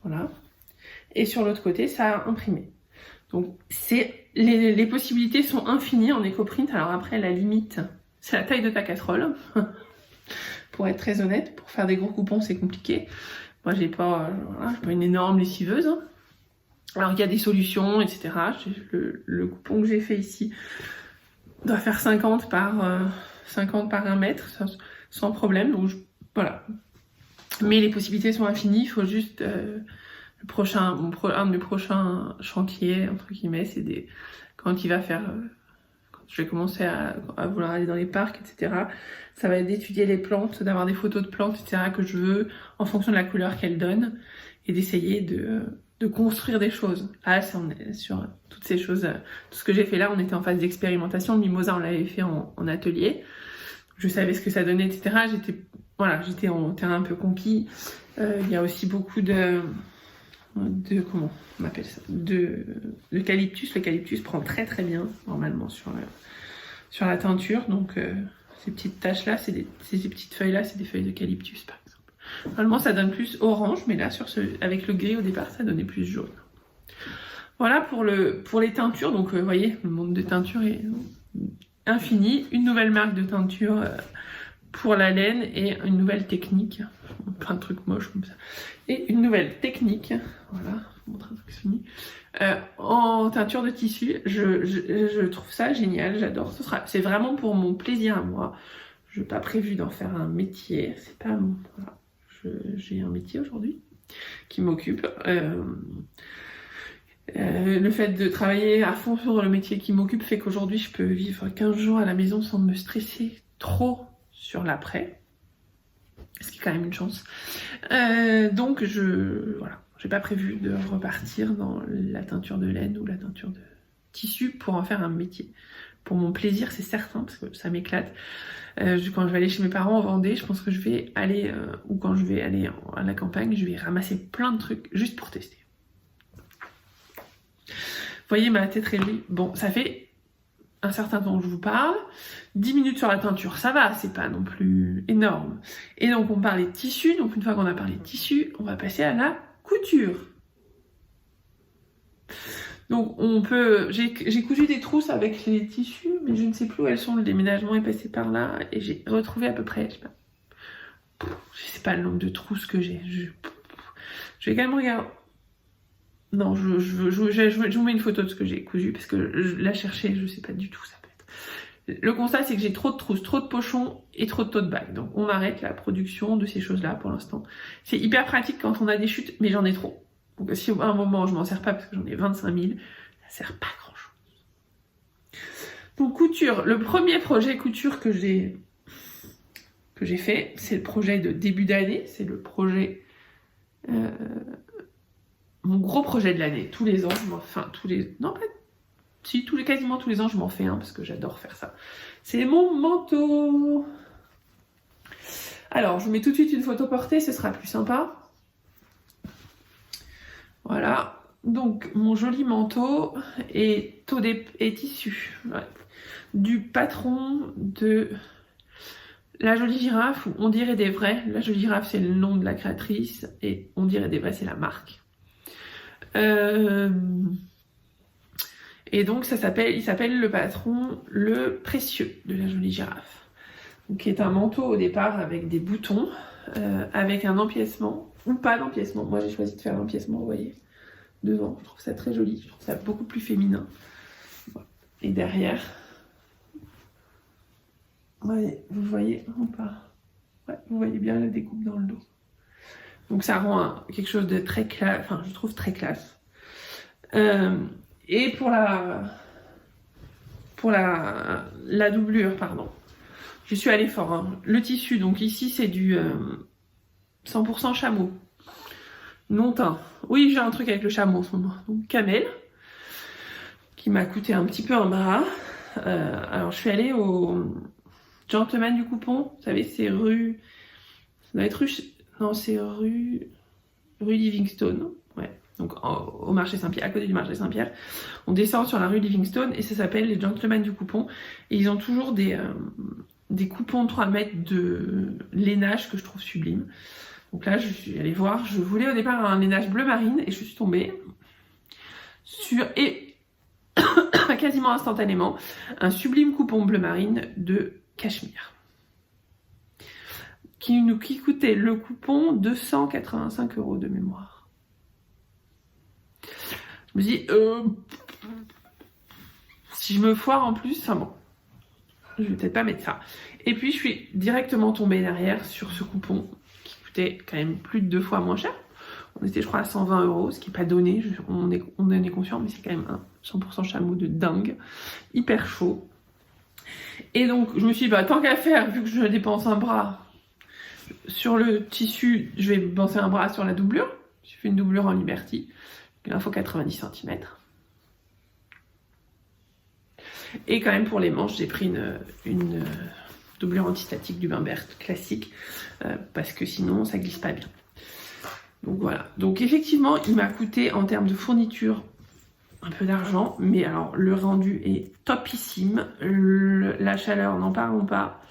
Voilà. Et sur l'autre côté, ça a imprimé. Donc les possibilités sont infinies en éco-print. Alors après, la limite, c'est la taille de ta casserole. Pour être très honnête, pour faire des gros coupons, c'est compliqué. Moi, j'ai pas une énorme lessiveuse. Alors, il y a des solutions, etc. Le coupon que j'ai fait ici doit faire 50 par 1 mètre, sans problème. Donc, voilà. Mais les possibilités sont infinies. Il faut juste... un de mes prochains chantiers, entre guillemets, c'est quand il va faire... quand je vais commencer à vouloir aller dans les parcs, etc. Ça va être d'étudier les plantes, d'avoir des photos de plantes, etc. que je veux, en fonction de la couleur qu'elles donnent, et d'essayer de construire des choses. Ah, ça, on est sur toutes ces choses. Tout ce que j'ai fait là, on était en phase d'expérimentation. Le mimosa, on l'avait fait en atelier. Je savais ce que ça donnait, etc. J'étais en terrain un peu conquis. Il y a aussi beaucoup comment on appelle ça, l'eucalyptus. L'eucalyptus prend très très bien normalement sur la teinture. Donc ces petites taches là, ces petites feuilles là, c'est des feuilles d'eucalyptus par exemple. Normalement ça donne plus orange, mais là avec le gris au départ ça donnait plus jaune. Voilà pour les teintures. Donc vous voyez, le monde de teinture est infini. Une nouvelle marque de teinture pour la laine et une nouvelle technique, plein de trucs moches comme ça, et une nouvelle technique, voilà, je vous montre un truc fini, en teinture de tissu. Je trouve ça génial, j'adore. C'est vraiment pour mon plaisir à moi. Je n'ai pas prévu d'en faire un métier, c'est pas mon... Voilà. J'ai un métier aujourd'hui qui m'occupe. Le fait de travailler à fond sur le métier qui m'occupe fait qu'aujourd'hui je peux vivre 15 jours à la maison sans me stresser trop sur l'après, ce qui est quand même une chance. Donc j'ai pas prévu de repartir dans la teinture de laine ou la teinture de tissu pour en faire un métier. Pour mon plaisir, c'est certain, parce que ça m'éclate. Quand je vais aller chez mes parents en Vendée, je pense que je vais aller, ou quand je vais aller à la campagne, je vais ramasser plein de trucs juste pour tester. Vous voyez, ma tête réveillée. Bon, ça fait un certain temps que je vous parle. 10 minutes sur la teinture, ça va, c'est pas non plus énorme. Et donc on parlait de tissu, donc une fois qu'on a parlé de tissu, on va passer à la couture. Donc j'ai cousu des trousses avec les tissus, mais je ne sais plus où elles sont, le déménagement est passé par là, et j'ai retrouvé à peu près, je sais pas le nombre de trousses que j'ai. Je vais quand même regarder. Non, je vous mets une photo de ce que j'ai cousu, parce que la chercher, je sais pas du tout ça. Le constat, c'est que j'ai trop de trousses, trop de pochons et trop de tote bags. Donc on arrête la production de ces choses-là pour l'instant. C'est hyper pratique quand on a des chutes, mais j'en ai trop. Donc si à un moment je m'en sers pas parce que j'en ai 25 000, ça sert pas à grand-chose. Donc couture, le premier projet couture que j'ai fait, c'est le projet de début d'année, c'est le projet mon gros projet de l'année. Tous les ans, non, pas... Si, quasiment tous les ans, je m'en fais un parce que j'adore faire ça. C'est mon manteau. Alors, je vous mets tout de suite une photo portée, ce sera plus sympa. Voilà. Donc, mon joli manteau est issu du patron de La Jolie Girafe, ou On dirait des vrais. La Jolie Girafe, c'est le nom de la créatrice, et On dirait des vrais, c'est la marque. Et donc, il s'appelle le patron Le Précieux de La Jolie Girafe. Donc, qui est un manteau au départ avec des boutons, avec un empiècement, ou pas d'empiècement. Moi, j'ai choisi de faire l'empiècement, vous voyez, devant. Je trouve ça très joli, je trouve ça beaucoup plus féminin. Et derrière, ouais, vous voyez ou pas? Ouais, vous voyez bien la découpe dans le dos. Donc ça rend quelque chose de très classe, enfin je trouve très classe. Et pour la doublure, pardon, je suis allée fort. Hein. Le tissu, donc ici c'est du 100% chameau. Non teint. Oui, j'ai un truc avec le chameau en ce moment. Donc camel, qui m'a coûté un petit peu un bras. Alors je suis allée au Gentleman du Coupon. Vous savez, c'est rue... Ça doit être rue... Non, c'est rue Livingstone. Ouais. Donc au marché Saint-Pierre, à côté du marché Saint-Pierre. On descend sur la rue Livingstone et ça s'appelle les Gentleman du Coupon. Et ils ont toujours des coupons de 3 mètres de lainage que je trouve sublime. Donc là, je suis allée voir. Je voulais au départ un lainage bleu marine et je suis tombée sur... Et quasiment instantanément, un sublime coupon bleu marine de cachemire. Qui coûtait le coupon 285 € de mémoire. Je me dis, si je me foire en plus, enfin bon, je vais peut-être pas mettre ça. Et puis je suis directement tombée derrière sur ce coupon qui coûtait quand même plus de 2 fois moins cher. On était, je crois, à 120 €, ce qui n'est pas donné, on en est conscient, mais c'est quand même un 100% chameau de dingue, hyper chaud. Et donc, je me suis dit, bah, tant qu'à faire, vu que je dépense un bras sur le tissu, je vais dépenser un bras sur la doublure. J'ai fait une doublure en Liberty, il en faut 90 cm. Et quand même, pour les manches, j'ai pris une doublure antistatique du Bimbert classique, parce que sinon, ça glisse pas bien. Donc voilà. Donc effectivement, il m'a coûté en termes de fourniture un peu d'argent, mais alors le rendu est topissime. La chaleur, n'en parlons pas.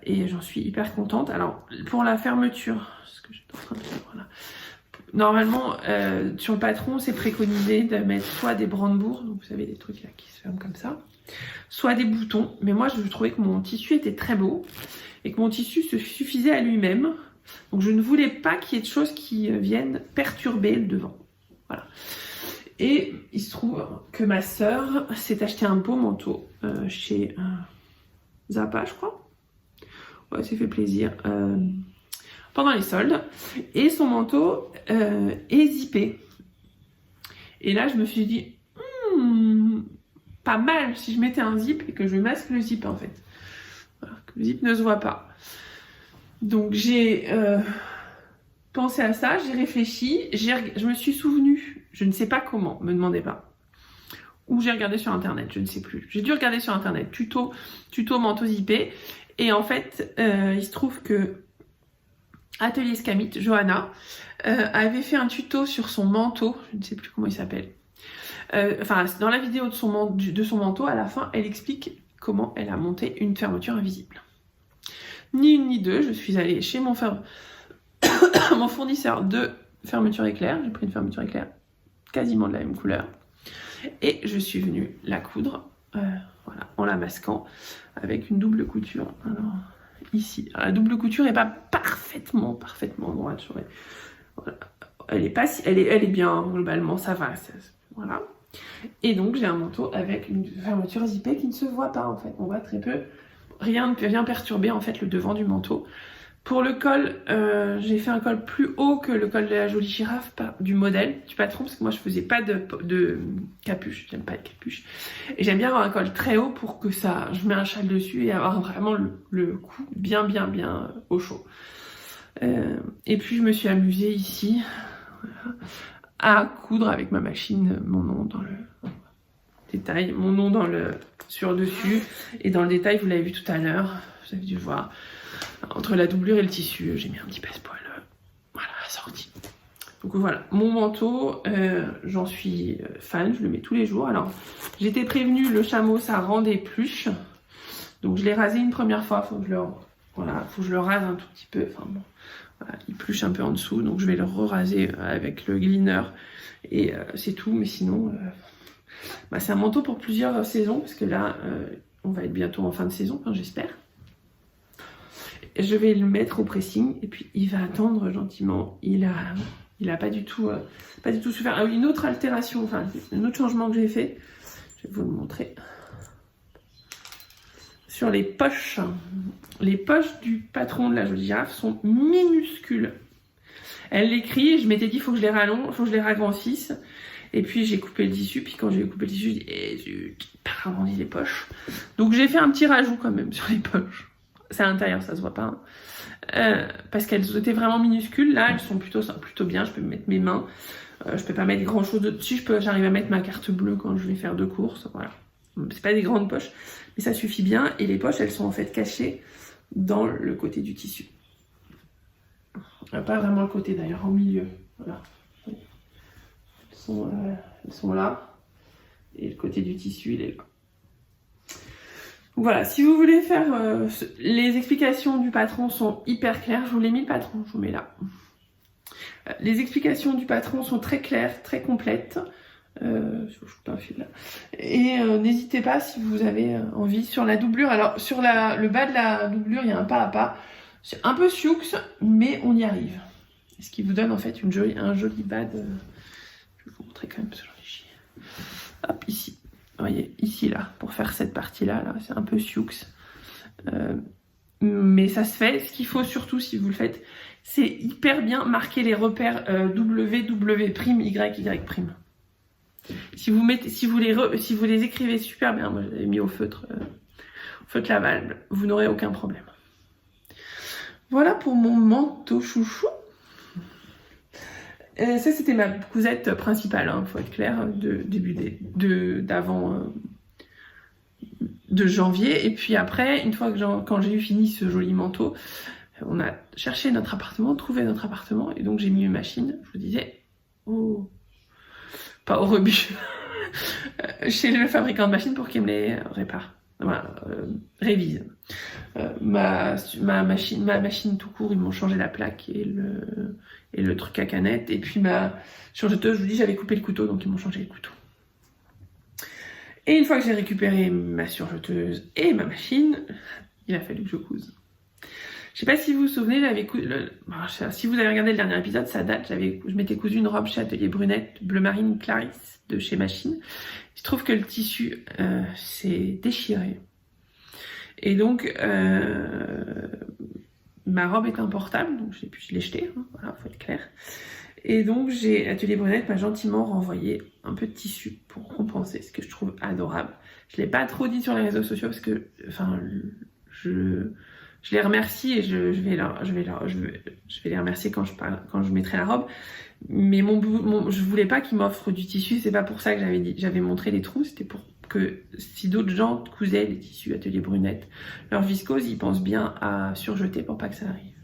Et j'en suis hyper contente. Alors pour la fermeture, ce que j'étais en train de faire, voilà. Normalement, sur le patron, c'est préconisé de mettre soit des brandebourgs, donc vous savez, des trucs là qui se ferment comme ça, soit des boutons. Mais moi, je trouvais que mon tissu était très beau et que mon tissu se suffisait à lui-même. Donc je ne voulais pas qu'il y ait de choses qui viennent perturber le devant. Voilà. Et il se trouve que ma sœur s'est acheté un beau manteau chez Zappa, je crois. Ouais, ça fait plaisir. Pendant les soldes. Et son manteau est zippé. Et là, je me suis dit, pas mal si je mettais un zip et que je masque le zip en fait. Voilà, que le zip ne se voit pas. Donc j'ai pensé à ça, j'ai réfléchi, je me suis souvenue, je ne sais pas comment, me demandez pas. Ou j'ai regardé sur internet, je ne sais plus. J'ai dû regarder sur internet, tuto manteau zippé. Et en fait, il se trouve que Atelier Scamite, Johanna, avait fait un tuto sur son manteau, je ne sais plus comment il s'appelle. Enfin, dans la vidéo de son manteau, à la fin, elle explique comment elle a monté une fermeture invisible. Ni une ni deux, je suis allée chez mon fournisseur de fermeture éclair. J'ai pris une fermeture éclair quasiment de la même couleur. Et je suis venue la coudre, voilà, en la masquant avec une double couture. Alors, ici, alors, la double couture n'est pas parfaitement droite. Voilà. Elle est bien, bien, globalement, ça va. Voilà. Et donc, j'ai un manteau avec une fermeture zippée qui ne se voit pas, en fait. On voit très peu. Rien ne vient perturber en fait le devant du manteau. Pour le col, j'ai fait un col plus haut que le col de La Jolie Girafe du modèle, du patron, parce que moi je faisais pas de capuche, j'aime pas les capuches. Et j'aime bien avoir un col très haut pour que je mets un châle dessus et avoir vraiment le cou bien au chaud. Et puis je me suis amusée ici à coudre avec ma machine, mon nom dans le détail, mon nom dans le sur dessus, et dans le détail, vous l'avez vu tout à l'heure, vous avez dû le voir, entre la doublure et le tissu, j'ai mis un petit passepoil, voilà, assorti. Donc voilà, mon manteau, j'en suis fan, je le mets tous les jours. Alors, j'étais prévenue, le chameau, ça rend des pluches, donc je l'ai rasé une première fois, faut que je le rase un tout petit peu, enfin bon, voilà, il pluche un peu en dessous, donc je vais le re-raser avec le gleaner, et c'est tout, mais sinon... c'est un manteau pour plusieurs saisons, parce que là, on va être bientôt en fin de saison, enfin, j'espère. Je vais le mettre au pressing, et puis il va attendre gentiment. Il a pas du tout souffert. Ah oui, une autre altération, enfin, un autre changement que j'ai fait, je vais vous le montrer. Sur les poches du patron de la jolie girafe sont minuscules. Elle l'écrit, je m'étais dit, faut que je les ragrandisse. Et puis j'ai coupé le tissu, puis quand j'ai coupé le tissu, j'ai dit, zut, pas agrandi les poches. Donc j'ai fait un petit rajout quand même sur les poches. C'est à l'intérieur, ça se voit pas. Parce qu'elles étaient vraiment minuscules. Là, elles sont plutôt bien. Je peux mettre mes mains. Je peux pas mettre grand chose dessus. J'arrive à mettre ma carte bleue quand je vais faire 2 courses. Voilà. C'est pas des grandes poches, mais ça suffit bien. Et les poches, elles sont en fait cachées dans le côté du tissu. Pas vraiment le côté d'ailleurs, au milieu. Voilà. Elles sont là, et le côté du tissu il est là. Donc voilà, si vous voulez faire les explications du patron sont hyper claires, je vous l'ai mis le patron, je vous mets là. Les explications du patron sont très claires, très complètes. Je coupe un fil là. Et n'hésitez pas si vous avez envie sur la doublure. Alors sur le bas de la doublure, il y a un pas à pas. C'est un peu sioux, mais on y arrive. Ce qui vous donne en fait un joli bas de... Je vais vous montrer quand même ce joli chien. Hop, ici. Vous voyez, ici, là, pour faire cette partie-là, là, c'est un peu sioux. Mais ça se fait. Ce qu'il faut surtout, si vous le faites, c'est hyper bien marquer les repères W, W', Y, Y'. Si vous les écrivez super bien, moi je l'ai mis au feutre lavable, vous n'aurez aucun problème. Voilà pour mon manteau chouchou. Ça c'était ma cousette principale, faut être clair, de janvier. Et puis après, une fois que quand j'ai eu fini ce joli manteau, on a cherché notre appartement, trouvé notre appartement, et donc j'ai mis une machine, je vous disais, pas au rebut, chez le fabricant de machines pour qu'il me les répare. Voilà, révise. Ma machine tout court, ils m'ont changé la plaque et le truc à canette. Et puis ma surjeteuse, je vous dis, j'avais coupé le couteau, donc ils m'ont changé le couteau. Et une fois que j'ai récupéré ma surjeteuse et ma machine, il a fallu que je couse. Je sais pas si vous vous souvenez, si vous avez regardé le dernier épisode, ça date, je m'étais cousu une robe chez Atelier Brunette, bleu marine Clarisse de chez Machine. Il se trouve que le tissu s'est déchiré. Et donc, ma robe est importable, donc je l'ai jetée, voilà, faut être clair. Et donc, Atelier Brunette m'a gentiment renvoyé un peu de tissu pour compenser, ce que je trouve adorable. Je l'ai pas trop dit sur les réseaux sociaux parce que, je les remercie et je vais les remercier quand je mettrai la robe. Mais je voulais pas qu'ils m'offrent du tissu, c'est pas pour ça que j'avais montré les trous, c'était pour que si d'autres gens cousaient les tissus Atelier Brunette, leur viscose, ils pensent bien à surjeter pour pas que ça arrive.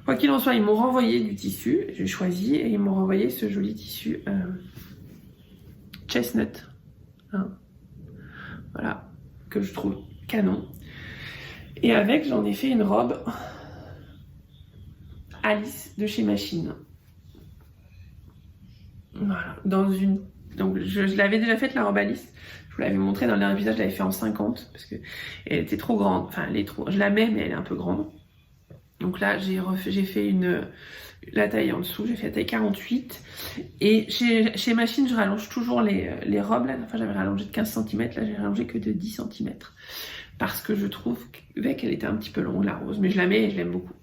Quoi qu'il en soit, ils m'ont renvoyé du tissu, j'ai choisi, et ils m'ont renvoyé ce joli tissu chestnut. Voilà, que je trouve canon. Et avec, j'en ai fait une robe Alice de chez Machine. Voilà, donc je l'avais déjà faite la robe Alice. Je vous l'avais montré dans le dernier épisode, je l'avais fait en 50 parce que elle était trop grande. Enfin, je la mets, mais elle est un peu grande. Donc là, j'ai fait la taille en dessous, j'ai fait la taille 48. Et chez Machine, je rallonge toujours les robes. Là, enfin, j'avais rallongé de 15 cm, là, j'ai rallongé que de 10 cm. Parce que je trouve qu'elle était un petit peu longue, la rose. Mais je la mets et je l'aime beaucoup.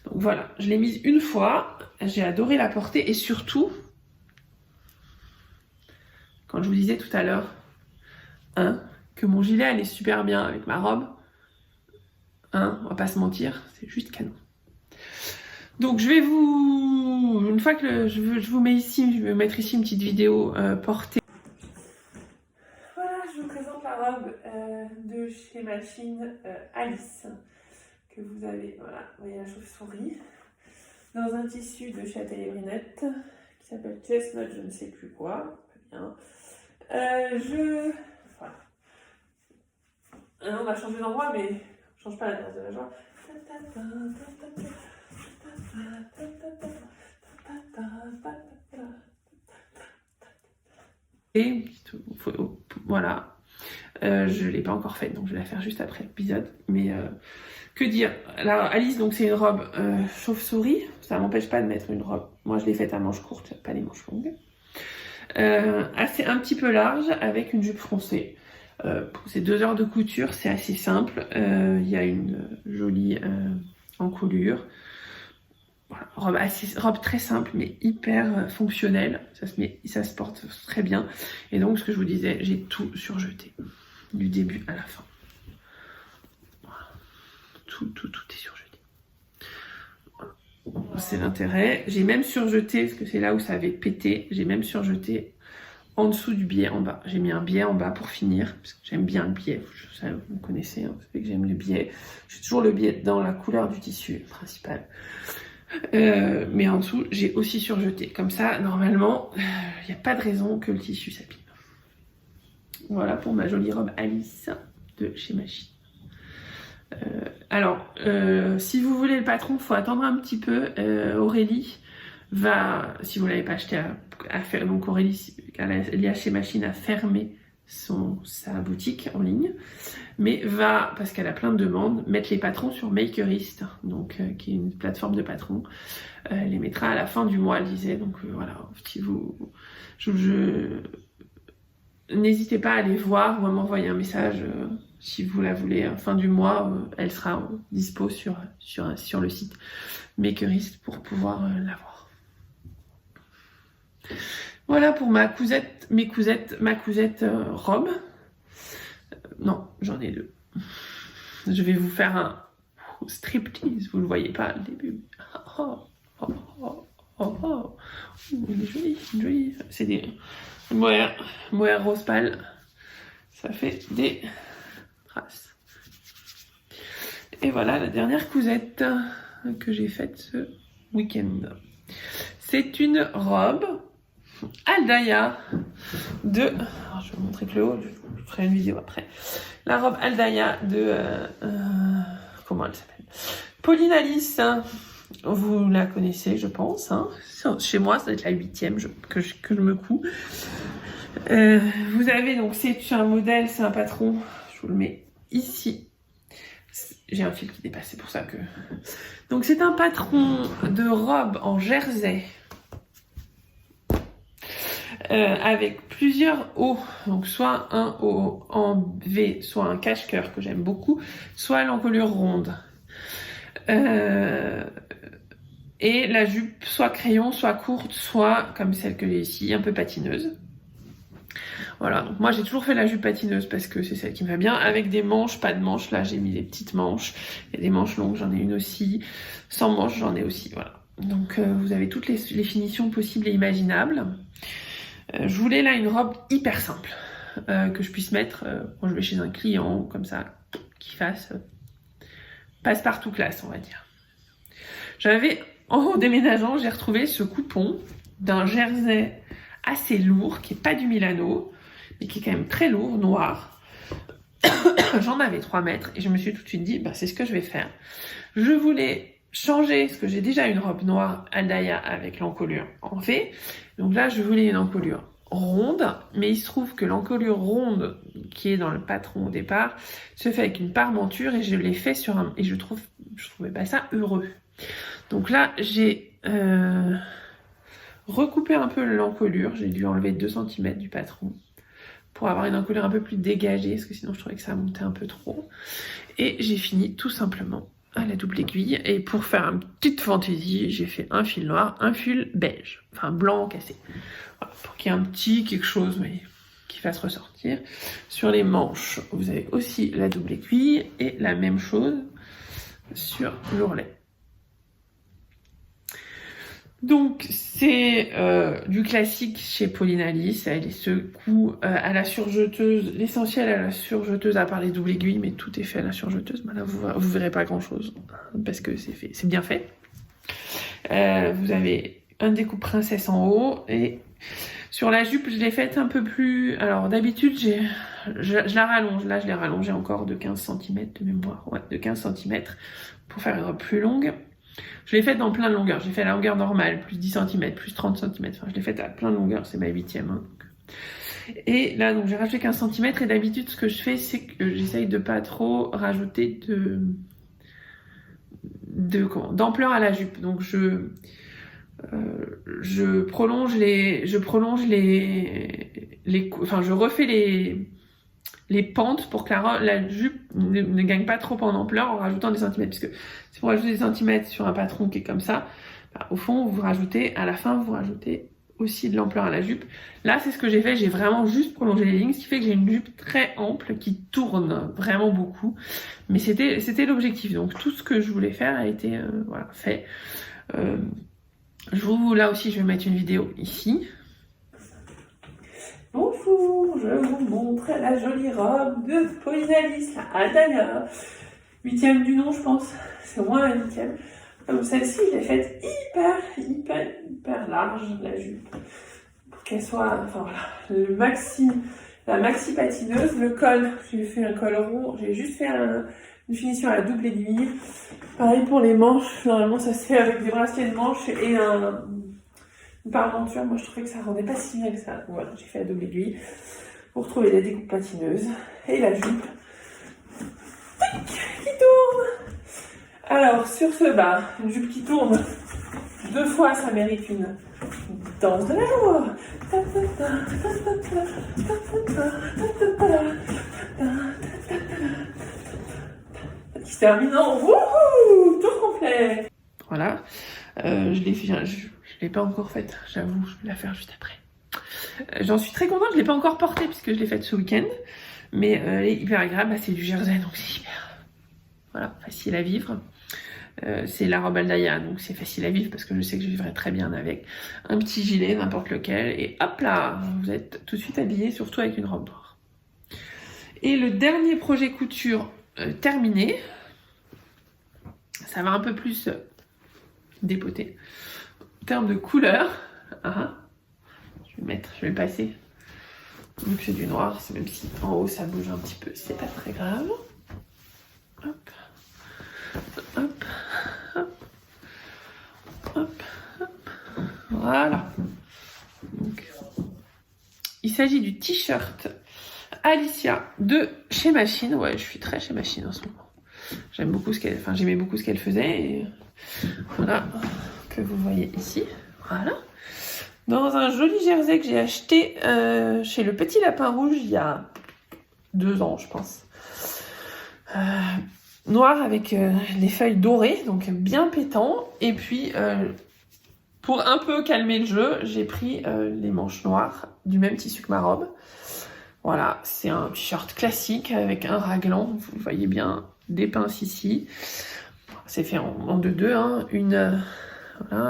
Donc voilà, je l'ai mise une fois. J'ai adoré la porter. Et surtout, quand je vous disais tout à l'heure, que mon gilet allait super bien avec ma robe, on va pas se mentir, c'est juste canon. Donc je vais vous... Une fois que je vous mets ici, je vais mettre ici une petite vidéo portée. Voilà, je vous présente la robe de chez Machine Alice. Que vous avez, voilà, vous voyez la chauve-souris. Dans un tissu de chez Atelier Brinette, qui s'appelle Chestnut, je ne sais plus quoi. Pas bien. Voilà. On va changer d'endroit, mais on ne change pas la danse de la joie. Et voilà, je ne l'ai pas encore faite, donc je vais la faire juste après l'épisode. Mais que dire, alors Alice, donc c'est une robe chauve-souris, ça m'empêche pas de mettre une robe. Moi je l'ai faite à manches courtes, pas les manches longues. Assez un petit peu large avec une jupe froncée. Pour ces 2 heures de couture, c'est assez simple. Il y a une jolie encolure. Voilà, robe très simple mais hyper fonctionnelle. Ça se porte très bien. Et donc ce que je vous disais, j'ai tout surjeté du début à la fin. Voilà. Tout est surjeté. Voilà. C'est l'intérêt. J'ai même surjeté, parce que c'est là où ça avait pété, j'ai même surjeté en dessous du biais en bas. J'ai mis un biais en bas pour finir, parce que j'aime bien le biais. Vous connaissez, hein, vous savez que j'aime le biais. J'ai toujours le biais dans la couleur du tissu principal. Mais en dessous, j'ai aussi surjeté. Comme ça, normalement, il n'y a pas de raison que le tissu s'abîme. Voilà pour ma jolie robe Alice de chez Machine. Alors, si vous voulez le patron, il faut attendre un petit peu. Aurélie va, si vous ne l'avez pas acheté à faire, donc Aurélie, Lia chez Machine a fermé sa boutique en ligne, mais va, parce qu'elle a plein de demandes, mettre les patrons sur Makerist, donc qui est une plateforme de patrons. Elle les mettra à la fin du mois, elle disait. Donc voilà, si vous, n'hésitez pas à aller voir ou à m'envoyer un message si vous la voulez. Fin du mois, elle sera dispo sur le site Makerist pour pouvoir la voir. Voilà pour ma cousette robe. Non, j'en ai 2. Je vais vous faire un striptease, vous le voyez pas le début. Il est joli. C'est des mohair rose pâle. Ça fait des traces. Et voilà la dernière cousette que j'ai faite ce week-end. C'est une robe Aldaya de... Alors, je vais vous montrer que le haut, je ferai une vidéo après. La robe Aldaya de... comment elle s'appelle? Pauline Alice. Vous la connaissez, je pense. Hein. Chez moi, ça va être la 8e que je me couds. Vous avez donc, c'est un modèle, c'est un patron. Je vous le mets ici. J'ai un fil qui dépasse, c'est pour ça que... Donc c'est un patron de robe en jersey. Avec plusieurs hauts, donc soit un haut en V, soit un cache-cœur que j'aime beaucoup, soit l'encolure ronde. Et la jupe soit crayon, soit courte, soit comme celle que j'ai ici, un peu patineuse. Voilà, donc moi j'ai toujours fait la jupe patineuse parce que c'est celle qui me va bien, avec des manches, pas de manches, là j'ai mis des petites manches, il y a des manches longues, j'en ai une aussi, sans manches j'en ai aussi, voilà. Donc vous avez toutes les finitions possibles et imaginables. Je voulais là une robe hyper simple, que je puisse mettre quand je vais chez un client, comme ça, qui fasse passe-partout classe, on va dire. En déménageant, j'ai retrouvé ce coupon d'un jersey assez lourd, qui n'est pas du Milano, mais qui est quand même très lourd, noir. J'en avais 3 mètres et je me suis tout de suite dit, bah, c'est ce que je vais faire. Je voulais changer, parce que j'ai déjà une robe noire Aldaya avec l'encolure en V. Donc là, je voulais une encolure ronde, mais il se trouve que l'encolure ronde qui est dans le patron au départ se fait avec une parmenture et je l'ai fait sur un... Et je trouvais pas ça heureux. Donc là, j'ai recoupé un peu l'encolure. J'ai dû enlever 2 cm du patron pour avoir une encolure un peu plus dégagée, parce que sinon je trouvais que ça montait un peu trop. Et j'ai fini tout simplement à la double aiguille. Et pour faire une petite fantaisie, j'ai fait un fil noir, un fil beige, enfin blanc cassé. Voilà, pour qu'il y ait un petit quelque chose, mais qui fasse ressortir. Sur les manches, vous avez aussi la double aiguille et la même chose sur l'ourlet. Donc c'est du classique chez Pauline Alice, elle est secoue à la surjeteuse, l'essentiel à la surjeteuse à part les doubles aiguilles, mais tout est fait à la surjeteuse. Là vous verrez pas grand chose parce que c'est bien fait. Vous avez un découpe princesse en haut et sur la jupe je l'ai faite un peu plus. Alors d'habitude je la rallonge, là je l'ai rallongée encore de 15 cm de mémoire, ouais, de 15 cm pour faire plus longue. Je l'ai faite dans plein de longueurs. J'ai fait la longueur normale, plus 10 cm, plus 30 cm. Enfin, je l'ai faite à plein de longueurs, c'est ma 8e. Hein. Et là, donc j'ai rajouté 15 cm. Et d'habitude, ce que je fais, c'est que j'essaye de pas trop rajouter d'ampleur à la jupe. Donc je prolonge enfin, je refais les pentes pour que la jupe ne gagne pas trop en ampleur en rajoutant des centimètres, puisque si vous rajoutez des centimètres sur un patron qui est comme ça, bah, au fond à la fin vous rajoutez aussi de l'ampleur à la jupe. Là c'est ce que j'ai fait, j'ai vraiment juste prolongé les lignes, ce qui fait que j'ai une jupe très ample qui tourne vraiment beaucoup, mais c'était l'objectif, donc tout ce que je voulais faire a été voilà, fait. Là aussi je vais mettre une vidéo ici. Bonjour, je vous montre la jolie robe de Pauline Alice, la Adana. 8e du nom, je pense. C'est au moins la 8e. Comme celle-ci, je l'ai faite hyper large, la jupe. Pour qu'elle soit, enfin voilà, la maxi patineuse. Le col, j'ai fait un col rond. J'ai juste fait une finition à la double aiguille. Pareil pour les manches. Normalement, ça se fait avec des bracelets de manches et une parmenture. Moi, je trouvais que ça rendait pas si bien que ça. Voilà, j'ai fait la double aiguille pour trouver la découpe patineuse et la jupe qui tourne. Alors, sur ce bas, une jupe qui tourne 2 fois, ça mérite une danse de l'amour. Qui se termine en wouhou, tour complet. Voilà, je l'ai pas encore faite, j'avoue, je vais la faire juste après. J'en suis très contente, je l'ai pas encore portée puisque je l'ai faite ce week-end, mais elle est hyper agréable, c'est du jersey donc c'est hyper facile à vivre. C'est la robe Aldaya, donc c'est facile à vivre parce que je sais que je vivrai très bien avec un petit gilet, n'importe lequel, et hop là, vous êtes tout de suite habillé, surtout avec une robe noire. Et le dernier projet couture terminé, ça va un peu plus dépoter. En termes de couleur, je vais le passer. Vu que c'est du noir, c'est même si en haut ça bouge un petit peu, c'est pas très grave. Hop, hop, hop, hop, hop. Voilà. Donc, il s'agit du t-shirt Alicia de chez Machine. Ouais, je suis très chez Machine en ce moment. J'aimais beaucoup ce qu'elle faisait. Et voilà, que vous voyez ici. Voilà. Dans un joli jersey que j'ai acheté chez le Petit Lapin Rouge il y a 2 ans, je pense. Noir avec les feuilles dorées, donc bien pétant. Et puis, pour un peu calmer le jeu, j'ai pris les manches noires du même tissu que ma robe. Voilà, c'est un t-shirt classique avec un raglan, vous le voyez bien, des pinces ici. C'est fait en 2-2, hein. Une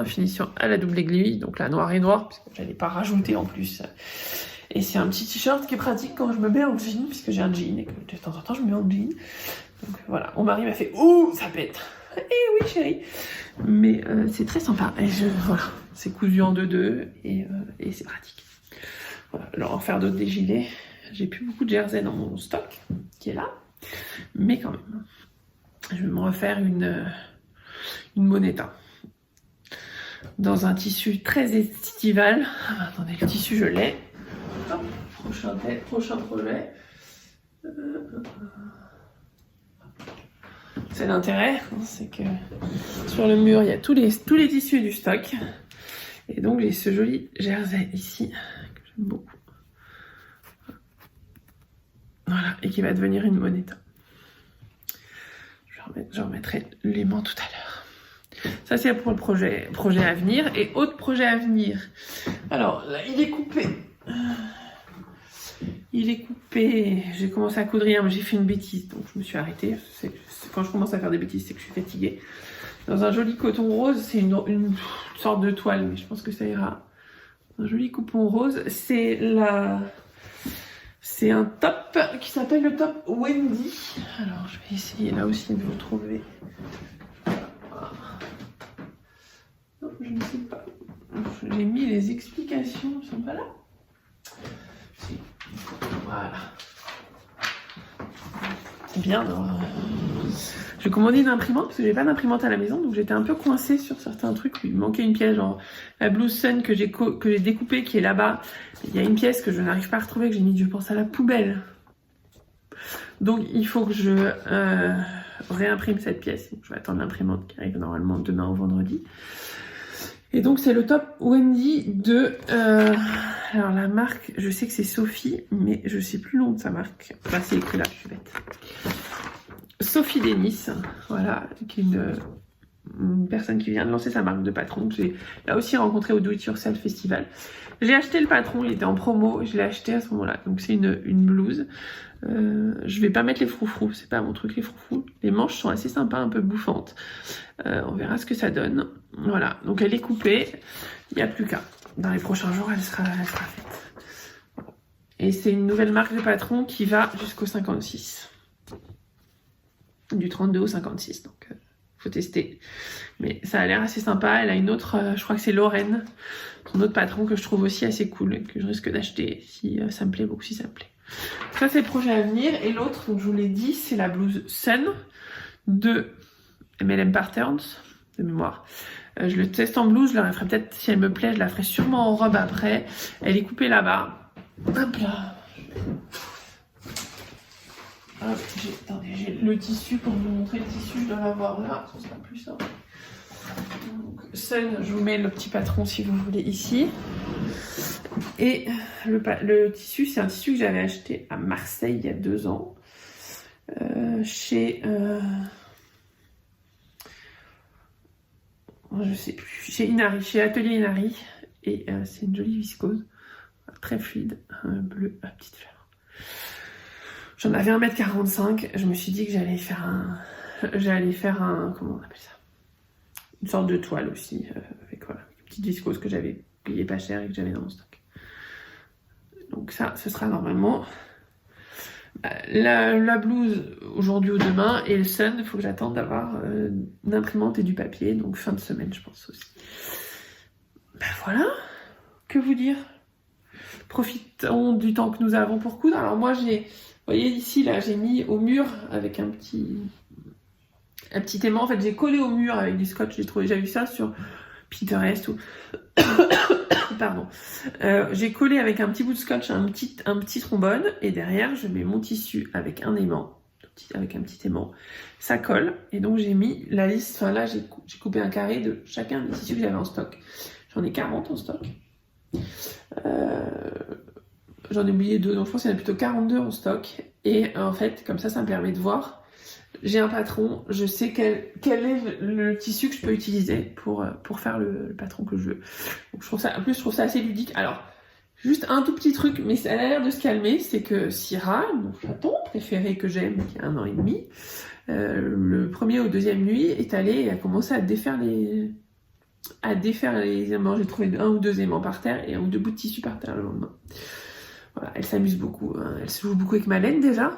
finition à la double aiguille, donc là noir et noir, puisque j'allais pas rajouter en plus. Et c'est un petit t-shirt qui est pratique quand je me mets en jean, puisque j'ai un jean et que de temps en temps je me mets en jean. Donc voilà, mon mari m'a fait « Ouh, ça pète !» Eh oui chérie. Mais c'est très sympa. Et voilà, c'est cousu en 2-2 et c'est pratique. Voilà, alors en faire d'autres des gilets. J'ai plus beaucoup de jersey dans mon stock, qui est là. Mais quand même, je vais me refaire une Moneta. Dans un tissu très estival. Attendez, le tissu je l'ai. Prochain projet. C'est l'intérêt, c'est que sur le mur il y a tous les tissus du stock. Et donc j'ai ce joli jersey ici, que j'aime beaucoup. Voilà, et qui va devenir une Moneta. Je remettrai l'aimant tout à l'heure. Ça c'est pour le projet à venir. Et autre projet à venir. Alors là il est coupé. Il est coupé. J'ai commencé à coudre hier, mais j'ai fait une bêtise, donc je me suis arrêtée. Quand je commence à faire des bêtises, c'est que je suis fatiguée. Dans un joli coton rose, c'est une sorte de toile, mais je pense que ça ira. Un joli coupon rose, c'est un top qui s'appelle le top Wendy. Alors je vais essayer là aussi de vous trouver. Non, je ne sais pas. J'ai mis les explications, elles sont pas là. Si. Voilà. C'est bien. J'ai commandé une imprimante parce que j'ai pas d'imprimante à la maison, donc j'étais un peu coincée sur certains trucs. Il me manquait une pièce, genre la blouse Sun que j'ai découpée, qui est là-bas. Il y a une pièce que je n'arrive pas à retrouver, que j'ai mis, je pense, à la poubelle. Donc il faut que je réimprime cette pièce. Donc, je vais attendre l'imprimante qui arrive normalement demain ou vendredi. Et donc c'est le top Wendy de... alors la marque, je sais que c'est Sophie, mais je sais plus le nom de sa marque. Enfin c'est écrit là, je suis bête. Sophie Denis, voilà, qui est une personne qui vient de lancer sa marque de patron, que j'ai là aussi rencontré au Do It Yourself Festival. J'ai acheté le patron, il était en promo, je l'ai acheté à ce moment-là. Donc c'est une blouse. Je vais pas mettre les froufrous, c'est pas mon truc les froufrous. Les manches sont assez sympas, un peu bouffantes. On verra ce que ça donne. Voilà, donc elle est coupée, il n'y a plus qu'à. Dans les prochains jours, elle sera faite. Et c'est une nouvelle marque de patron qui va jusqu'au 56. Du 32 au 56, donc faut tester. Mais ça a l'air assez sympa. Elle a une autre, je crois que c'est Lorraine, son autre patron que je trouve aussi assez cool, que je risque d'acheter si ça me plaît beaucoup, si ça me plaît. Ça c'est le projet à venir. Et l'autre, donc je vous l'ai dit, c'est la blouse Sun de MLM Patterns, de mémoire. Je le teste en blouse, je la ferai peut-être, si elle me plaît, je la ferai sûrement en robe après. Elle est coupée là-bas. Hop là. Hop, j'ai le tissu pour vous montrer le tissu, je dois l'avoir là, ce sera plus simple. Donc, Sun, je vous mets le petit patron si vous voulez ici. Et le tissu, c'est un tissu que j'avais acheté à Marseille il y a 2 ans. Chez... je sais plus, chez Inari, chez Atelier Inari. Et c'est une jolie viscose, très fluide, bleu à petite fleur. J'en avais 1m45, je me suis dit que j'allais faire un, comment on appelle ça, une sorte de toile aussi, avec voilà, une petite viscose que j'avais payé pas cher et que j'avais dans mon stock. Donc ça, ce sera normalement la blouse aujourd'hui ou demain, et le Sun, il faut que j'attende d'avoir une imprimante et du papier, donc fin de semaine je pense aussi. Ben voilà, que vous dire. Profitons du temps que nous avons pour coudre. Alors moi j'ai... Vous voyez ici, là, j'ai mis au mur avec un petit aimant. En fait, j'ai collé au mur avec du scotch. J'ai vu ça sur Pinterest ou... Pardon. J'ai collé avec un petit bout de scotch un petit trombone. Et derrière, je mets mon tissu avec un aimant. Avec un petit aimant. Ça colle. Et donc, j'ai mis la liste. Enfin, là, j'ai coupé un carré de chacun des tissus que j'avais en stock. J'en ai 40 en stock. J'en ai oublié 2, donc je pense qu'il y en a plutôt 42 en stock. Et en fait, comme ça me permet de voir. J'ai un patron, je sais quel est le tissu que je peux utiliser pour faire le patron que je veux. Donc je trouve ça assez ludique. Alors, juste un tout petit truc, mais ça a l'air de se calmer, c'est que Syrah, mon chaton préféré que j'aime, qui a 1 an et demi, le premier ou deuxième nuit, est allé et a commencé à défaire les aimants. J'ai trouvé 1 ou 2 aimants par terre et 1 ou 2 bouts de tissu par terre le lendemain. Voilà, elle s'amuse beaucoup, hein. Elle se joue beaucoup avec ma laine déjà.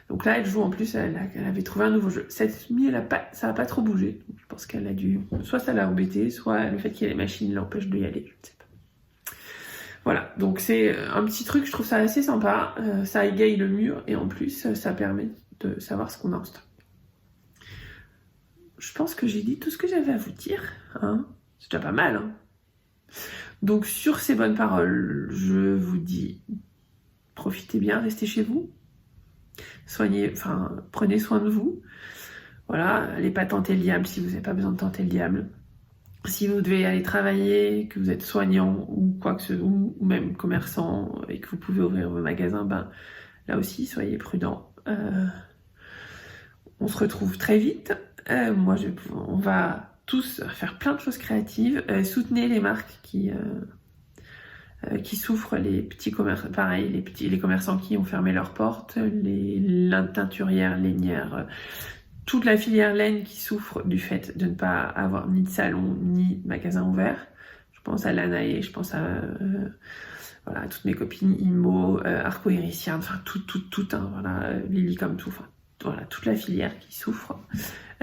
Donc là, elle joue en plus, elle avait trouvé un nouveau jeu. Cette nuit, ça n'a pas trop bougé. Donc, je pense qu'elle a dû... Soit ça l'a embêtée, soit le fait qu'il y ait les machines l'empêche de y aller, je ne sais pas. Voilà, donc c'est un petit truc, je trouve ça assez sympa. Ça égaye le mur et en plus, ça permet de savoir ce qu'on a en stock. Je pense que j'ai dit tout ce que j'avais à vous dire. Hein, c'est déjà pas mal. Hein. Donc sur ces bonnes paroles, je vous dis, profitez bien, restez chez vous. Prenez soin de vous. Voilà, allez pas tenter le diable si vous n'avez pas besoin de tenter le diable. Si vous devez aller travailler, que vous êtes soignant ou quoi que ce soit, ou même commerçant et que vous pouvez ouvrir vos magasins, ben là aussi soyez prudents. On se retrouve très vite. On va tous faire plein de choses créatives. Soutenez les marques qui qui souffrent, les petits commerçants, pareil, les commerçants qui ont fermé leurs portes, les teinturières, lainières, toute la filière laine qui souffre du fait de ne pas avoir ni de salon ni de magasin ouvert. Je pense à Lanae, je pense à voilà, toutes mes copines Imo, Arco-Héricienne, enfin tout, hein, voilà, Lily comme tout, enfin voilà, toute la filière qui souffre.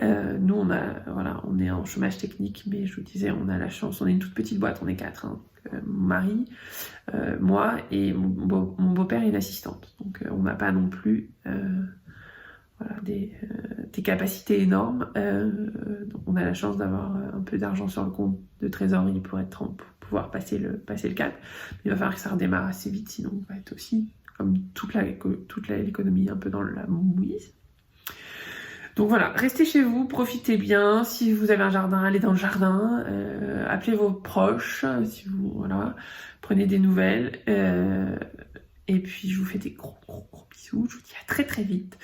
Nous on est en chômage technique, mais je vous disais, on a la chance, on est une toute petite boîte, on est 4, hein, mon mari, moi et mon beau-père et une assistante. Donc on n'a pas non plus voilà, des capacités énormes. Donc on a la chance d'avoir un peu d'argent sur le compte de trésorerie pour pouvoir passer le cap. Il va falloir que ça redémarre assez vite, sinon on va être aussi, comme toute l'économie, un peu dans la mouise. Donc voilà, restez chez vous, profitez bien. Si vous avez un jardin, allez dans le jardin, appelez vos proches, si vous, voilà, prenez des nouvelles. Et puis je vous fais des gros bisous, je vous dis à très très vite.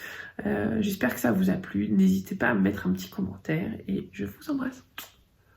J'espère que ça vous a plu. N'hésitez pas à me mettre un petit commentaire et je vous embrasse.